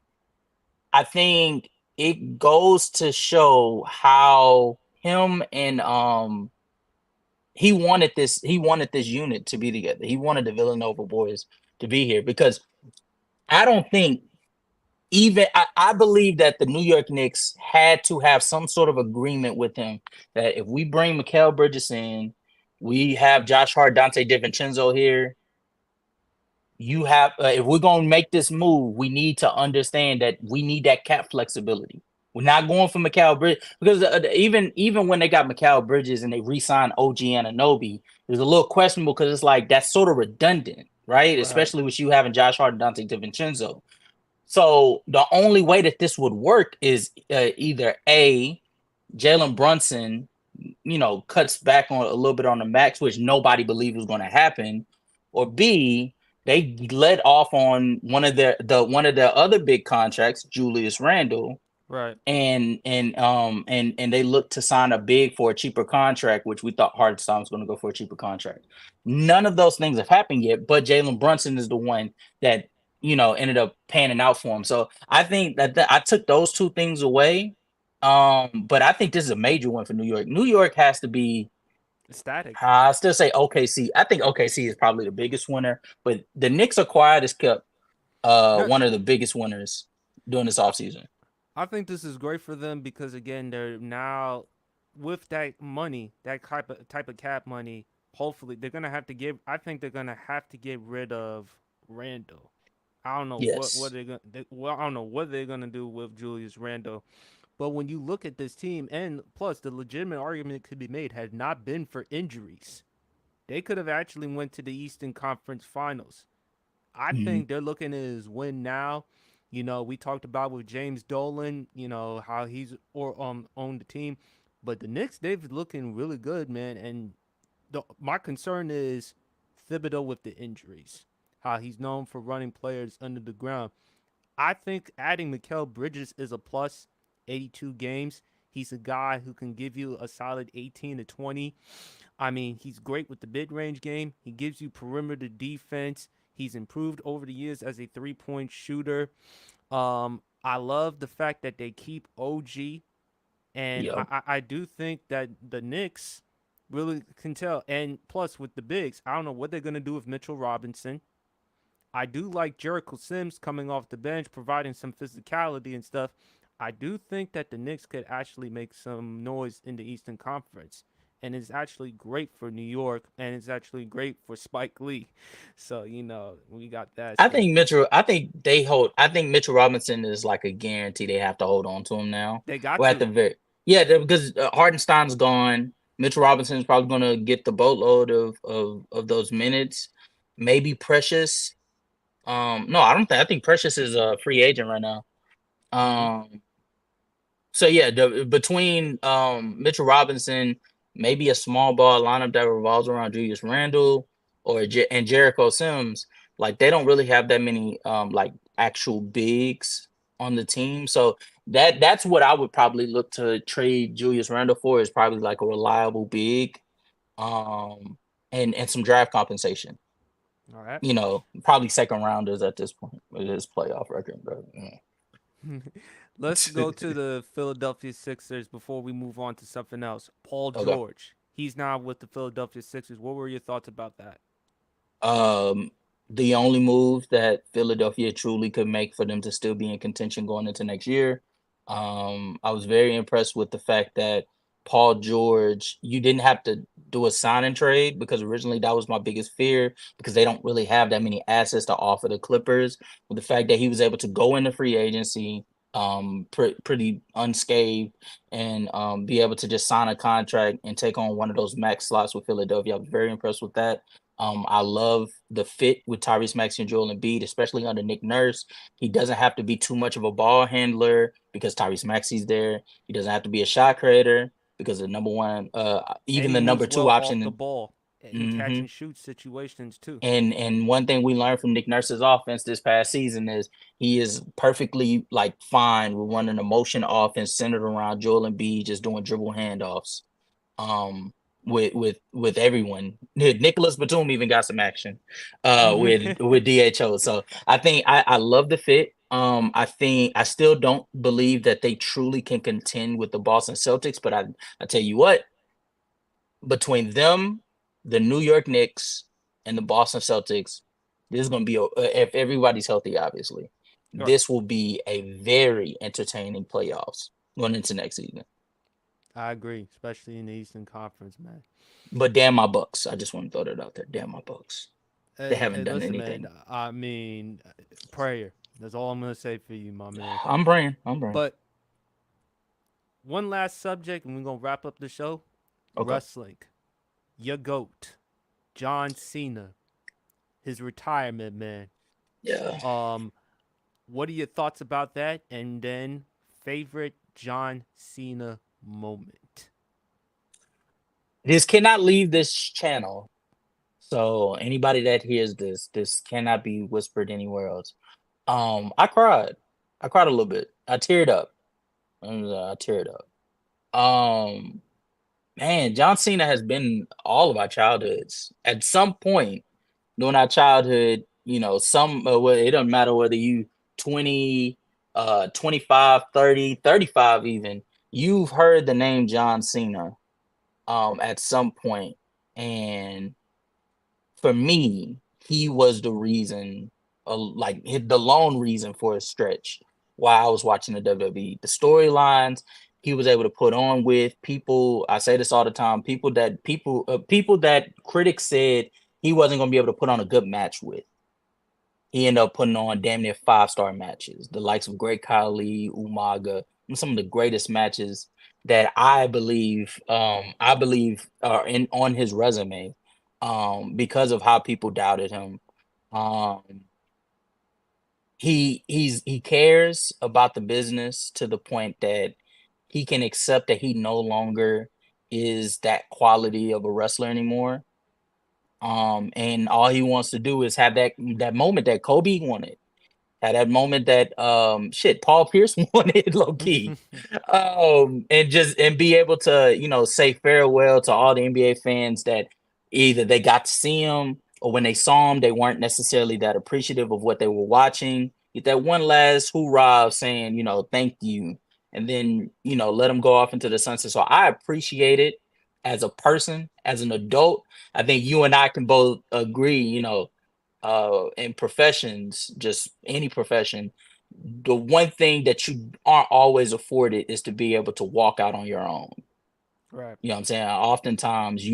I think it goes to show how him and he wanted this unit to be together. He wanted the Villanova boys to be here because I don't think I believe that the New York Knicks had to have some sort of agreement with him that if we bring Mikal Bridges in, we have Josh Hart, Dante DiVincenzo here. You have if we're gonna make this move, we need to understand that we need that cap flexibility. We're not going for Mikal Bridges because even when they got Mikal Bridges and they re-signed OG Anunoby, there's a little questionable because it's like that's sort of redundant, right? Especially with you having Josh Hart and Dante DiVincenzo. So the only way that this would work is either A, Jalen Brunson, cuts back on a little bit on the max, which nobody believed was going to happen, or B, they let off on one of their other big contracts, Julius Randle, Right. and they looked to sign a big for a cheaper contract, which we thought Hartenstein was going to go for a cheaper contract. None of those things have happened yet, but Jalen Brunson is the one that ended up panning out for him. So I think that I took those two things away. But I think this is a major one for New York. New York has to be Ecstatic. I still say OKC. I think OKC is probably the biggest winner, but the Knicks are quiet as kept one of the biggest winners during this offseason. I think this is great for them because again, they're now with that money, that type of cap money. Hopefully, they're gonna have to give. I think they're gonna have to get rid of Randall. I don't know what they're gonna. I don't know what they're gonna do with Julius Randle. But when you look at this team, and plus the legitimate argument could be made, had not been for injuries, they could have actually went to the Eastern Conference Finals. I think they're looking at his win now. We talked about with James Dolan, how he's owned the team, but the Knicks, they've looking really good, man. And my concern is Thibodeau with the injuries, how he's known for running players under the ground. I think adding Mikal Bridges is a plus. 82 games. He's a guy who can give you a solid 18 to 20. I mean, he's great with the mid-range game. He gives you perimeter defense. He's improved over the years as a three-point shooter. I love the fact that they keep OG. And I do think that the Knicks really can tell. And plus, with the bigs, I don't know what they're going to do with Mitchell Robinson. I do like Jericho Sims coming off the bench, providing some physicality and stuff. I do think that the Knicks could actually make some noise in the Eastern Conference. And it's actually great for New York, and it's actually great for Spike Lee. So, we got that. I think Mitchell Robinson is like a guarantee they have to hold on to him now. They got at the because Hartenstein's gone. Mitchell Robinson is probably going to get the boatload of those minutes. Maybe Precious. No, I don't think. I think Precious is a free agent right now. So yeah, between Mitchell Robinson, maybe a small ball lineup that revolves around Julius Randle and Jericho Sims, like they don't really have that many like actual bigs on the team. So that's what I would probably look to trade Julius Randle for, is probably like a reliable big, and some draft compensation. All right. Probably second rounders at this point with his playoff record, bro. Let's go to the Philadelphia Sixers before we move on to something else. Paul George. He's now with the Philadelphia Sixers. What were your thoughts about that? The only move that Philadelphia truly could make for them to still be in contention going into next year. I was very impressed with the fact that Paul George, you didn't have to do a sign and trade, because originally that was my biggest fear, because they don't really have that many assets to offer the Clippers. With the fact that he was able to go into free agency pretty unscathed and be able to just sign a contract and take on one of those max slots with Philadelphia. I was very impressed with that. I love the fit with Tyrese Maxey and Joel Embiid, especially under Nick Nurse. He doesn't have to be too much of a ball handler because Tyrese Maxey's there. He doesn't have to be a shot creator because the number one, even the number two option. The ball. in catch and shoot situations too. And one thing we learned from Nick Nurse's offense this past season is he is perfectly like fine with running a motion offense centered around Joel Embiid, just doing dribble handoffs. With everyone. Nicholas Batum even got some action with DHO. So I think I love the fit. I think I still don't believe that they truly can contend with the Boston Celtics, but I tell you what, between them, the New York Knicks, and the Boston Celtics, this is going to be if everybody's healthy, obviously, Right. this will be a very entertaining playoffs going into next season. I agree, especially in the Eastern Conference, man. But damn my Bucks. I just want to throw that out there. Damn my Bucks. They haven't done listen, anything. Man, I mean, prayer. That's all I'm gonna say for you, my man. I'm praying. But one last subject, and we're gonna wrap up the show. Okay. Wrestling. Your GOAT, John Cena. His retirement, man. Yeah. What are your thoughts about that? And then favorite John Cena moment. This cannot leave this channel. So anybody that hears this cannot be whispered anywhere else. I cried. I cried a little bit. I teared up. Man, John Cena has been all of our childhoods. At some point during our childhood, you know, it doesn't matter whether you 20, 25, 30, 35 even, you've heard the name John Cena at some point. And for me, he was the reason, the lone reason for a stretch while I was watching the WWE. The storylines he was able to put on with people. I say this all the time. People that critics said he wasn't going to be able to put on a good match with. He ended up putting on damn near 5-star matches. The likes of Great Khali, Umaga, some of the greatest matches that I believe are on his resume. Because of how people doubted him. He cares about the business to the point that he can accept that he no longer is that quality of a wrestler anymore. And all he wants to do is have that moment that Kobe wanted. Had that moment that Paul Pierce wanted, low key. And be able to, you know, say farewell to all the NBA fans that either they got to see him or when they saw him, they weren't necessarily that appreciative of what they were watching. Get that one last hoorah of saying, you know, thank you. And then, you know, let him go off into the sunset. So I appreciate it as a person, as an adult. I think you and I can both agree, you know, in professions, just any profession, the one thing that you aren't always afforded is to be able to walk out on your own. Right. You know what I'm saying? Oftentimes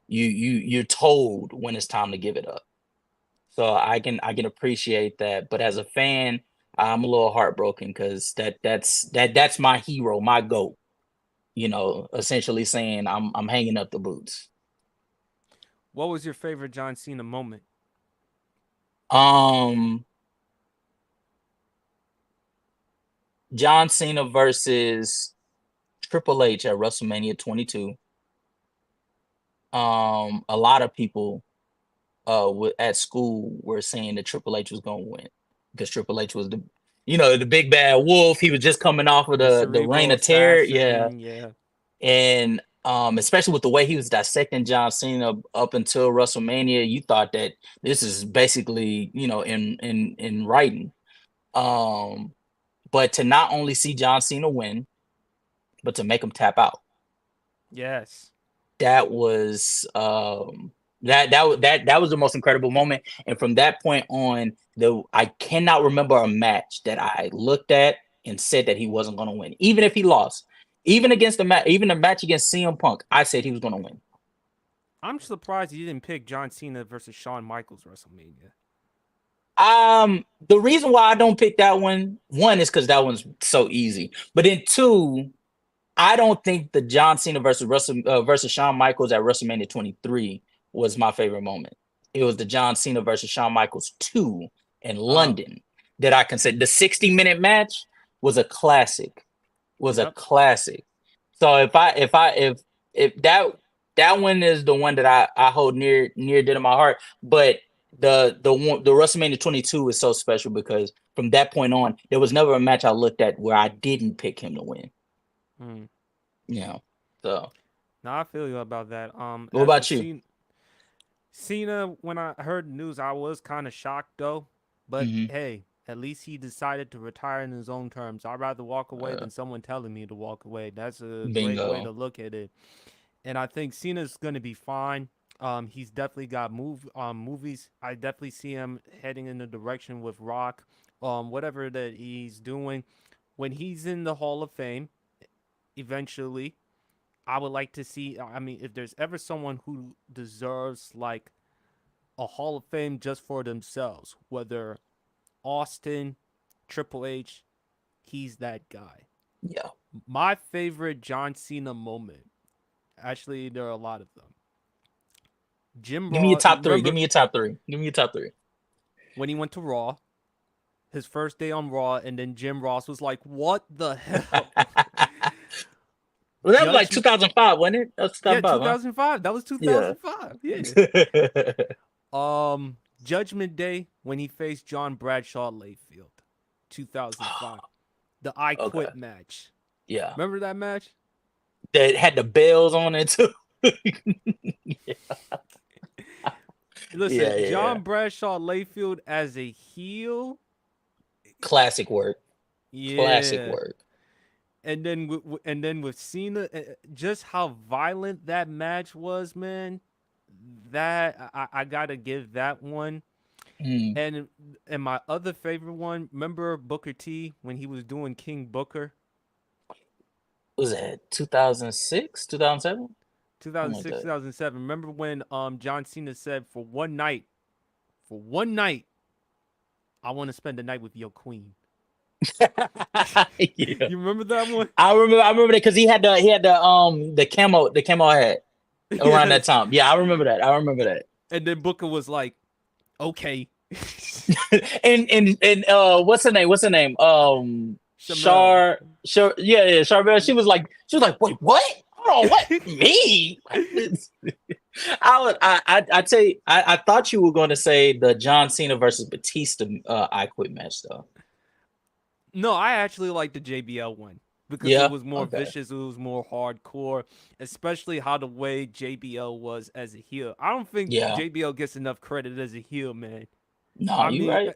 you're told when it's time to give it up. So I can appreciate that. But as a fan, I'm a little heartbroken because that's my hero, my GOAT. You know, essentially saying I'm hanging up the boots. What was your favorite John Cena moment? John Cena versus Triple H at WrestleMania 22. A lot of people at school were saying that Triple H was going to win because Triple H was the big bad wolf. He was just coming off of the Reign of Terror. Yeah. And especially with the way he was dissecting John Cena up until WrestleMania, you thought that this is basically, you know, in writing. But to not only see John Cena win, but to make him tap out. Yes. That was that was the most incredible moment. And from that point on, I cannot remember a match that I looked at and said that he wasn't going to win, even if he lost. Even the match against CM Punk, I said he was going to win. I'm surprised you didn't pick John Cena versus Shawn Michaels WrestleMania. The reason why I don't pick that one is because that one's so easy. But then two, I don't think the John Cena versus Shawn Michaels at WrestleMania 23 was my favorite moment. It was the John Cena versus Shawn Michaels 2 in London that I consider the 60-minute match was a classic. A classic. So if That one is the one that I hold near dear to my heart. But the WrestleMania 22 is so special because from that point on, there was never a match I looked at where I didn't pick him to win. Mm. You know, so No, I feel you about that. what As for about you? Cena, when I heard the news, I was kind of shocked though. But Hmm. hey, at least he decided to retire in his own terms. I'd rather walk away than someone telling me to walk away. That's a great way to Bingo. look at it. And I think Cena's gonna be fine. He's definitely got movies. I definitely see him heading in the direction with Rock. Whatever that he's doing, when he's in the Hall of Fame, eventually, I would like to see. I mean, if there's ever someone who deserves like a Hall of Fame just for themselves, whether Austin, Triple H, he's that guy. Yeah. My favorite John Cena moment. Actually, there are a lot of them. Jim Give me your Ross, top three. Give remember me your top three. Give me your top three. when he went to Raw, his first day on Raw, and then Jim Ross was like, "What the hell?" Well, that was like Judge, 2005, wasn't it? That was yeah, 2005, huh? 2005. That was Yeah. 2005. Yeah. Judgment Day when he faced John Bradshaw Layfield, 2005. The I Okay. Quit match. Yeah. Remember that match? That had the bells on it too. Listen, Yeah, yeah, John yeah. Bradshaw Layfield as a heel. Classic work. Classic Yeah. work. And then with Cena, just how violent that match was, man. That I gotta give that one. Mm. And my other favorite one, remember Booker T when he was doing King Booker? Was that 2006, 2007? 2006, 2007. Remember when John Cena said for one night, I want to spend the night with your queen. Yeah. You remember that one? I remember that because he had the camo hat around that Yes. time. Yeah, I remember that. And then Booker was like, "Okay." and what's her name? Shamel. Yeah, Charbel. She was like, wait, what? Hold on, what? Me? I tell you, I thought you were going to say the John Cena versus Batista I Quit match though. No, I actually like the JBL one because Yeah? it was more Okay. vicious, it was more hardcore, especially how the way JBL was as a heel. I don't think Yeah. JBL gets enough credit as a heel, man. No, I you mean, right.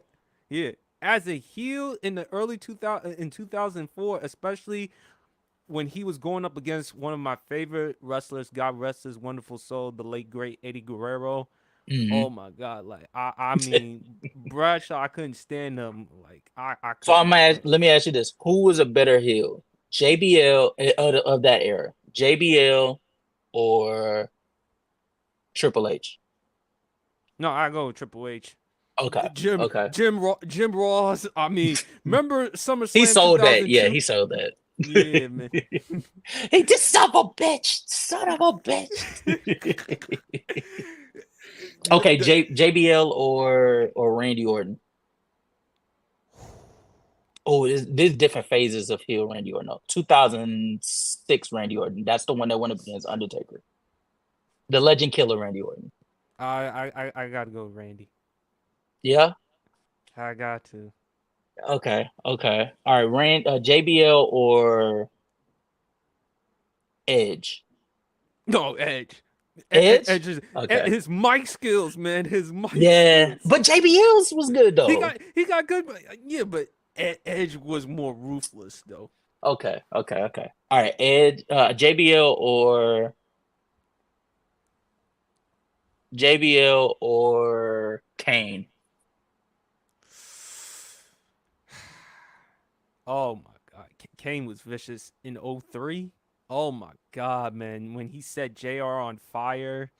yeah, as a heel in the early 2004, especially when he was going up against one of my favorite wrestlers, God rest his wonderful soul, the late great Eddie Guerrero. Mhm. Oh my God! Like I mean, Bradshaw, I couldn't stand him. Like I So couldn't. let me ask you this: who was a better heel, JBL of that era, JBL or Triple H? No, I go with Triple H. Okay, okay. Jim Ross. I mean, remember He SummerSlam sold that. 2002? Yeah, he sold that. Yeah, man. Hey, this son of a bitch, son of a bitch. Okay, JBL or Randy Orton. Oh, there's different phases of heel Randy Orton. No, 2006 Randy Orton. That's the one that went up against Undertaker. The Legend Killer Randy Orton. I gotta go with Randy. Yeah. I got to. Okay. Okay. All right. JBL or Edge. No, Edge. Edge? Okay. His mic skills, man. His mic Yeah, skills. but JBL's was good though. He got good, but Edge was more ruthless though. Okay. All right, Edge, JBL or Kane. Oh my God, Kane was vicious in 03. Oh my God, man, when he set JR on fire,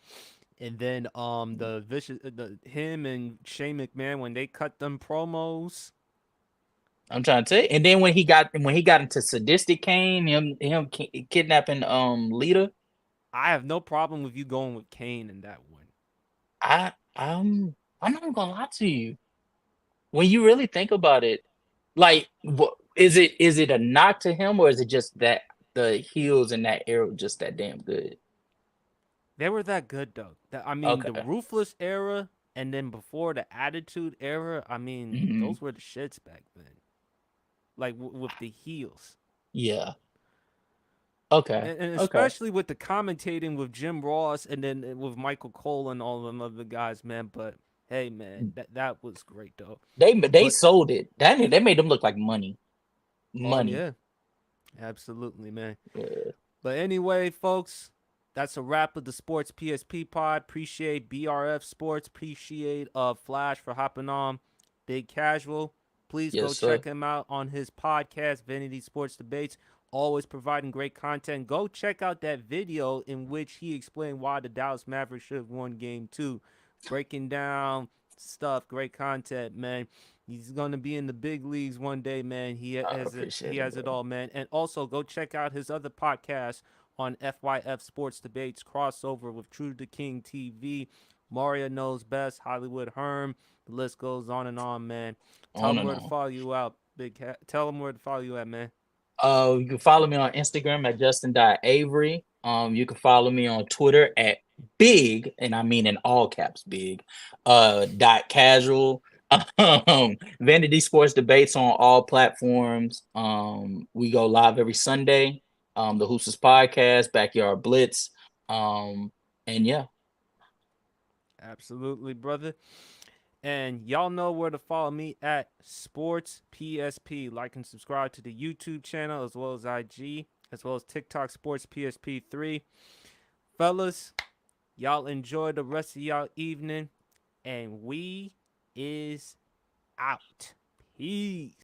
and then the vicious him and Shane McMahon when they cut them promos. I'm trying to tell you. And then when he got into Sadistic Kane, him kidnapping Lita. I have no problem with you going with Kane in that one. I'm not gonna lie to you. When you really think about it, like, is it a knock to him, or is it just that the heels in that era were just that damn good? They were that good though. I mean, the Okay. Ruthless era, and then before the Attitude era. I mean, Mhm. those were the shits back then. Like with the heels. Yeah. Okay. And Okay. especially with the commentating with Jim Ross and then with Michael Cole and all them other guys, man. But hey, man, that was great though. They But sold it. They made them look like money. oh Money. yeah, absolutely, man. Yeah. But anyway, folks, that's a wrap of the Sports PSP pod. Appreciate BRF Sports. Appreciate Flash for hopping on. Big Casual. Please go Yes, sir. check him out on his podcast, Vanity Sports Debates. Always providing great content. Go check out that video in which he explained why the Dallas Mavericks should have won Game 2. Breaking down stuff. Great content, man. He's gonna be in the big leagues one day, man. He I has it. appreciate He it, has it bro. all, man. And also go check out his other podcast on FYF Sports Debates crossover with True to King TV. Mario Knows Best, Hollywood Herm. The list goes on and on, man. Tell On him and where to on. follow you out, Big Cat. Tell him where to follow you at, man. You can follow me on Instagram at Justin.Avery. You can follow me on Twitter at big, and I mean in all caps big, dot casual. Vanity Sports Debates on all platforms. We go live every Sunday. The Hoopsters Podcast, Backyard Blitz. And yeah. Absolutely, brother. And y'all know where to follow me at Sports PSP. Like and subscribe to the YouTube channel as well as IG, as well as TikTok Sports PSP3. Fellas, y'all enjoy the rest of y'all evening. And we is out. Peace.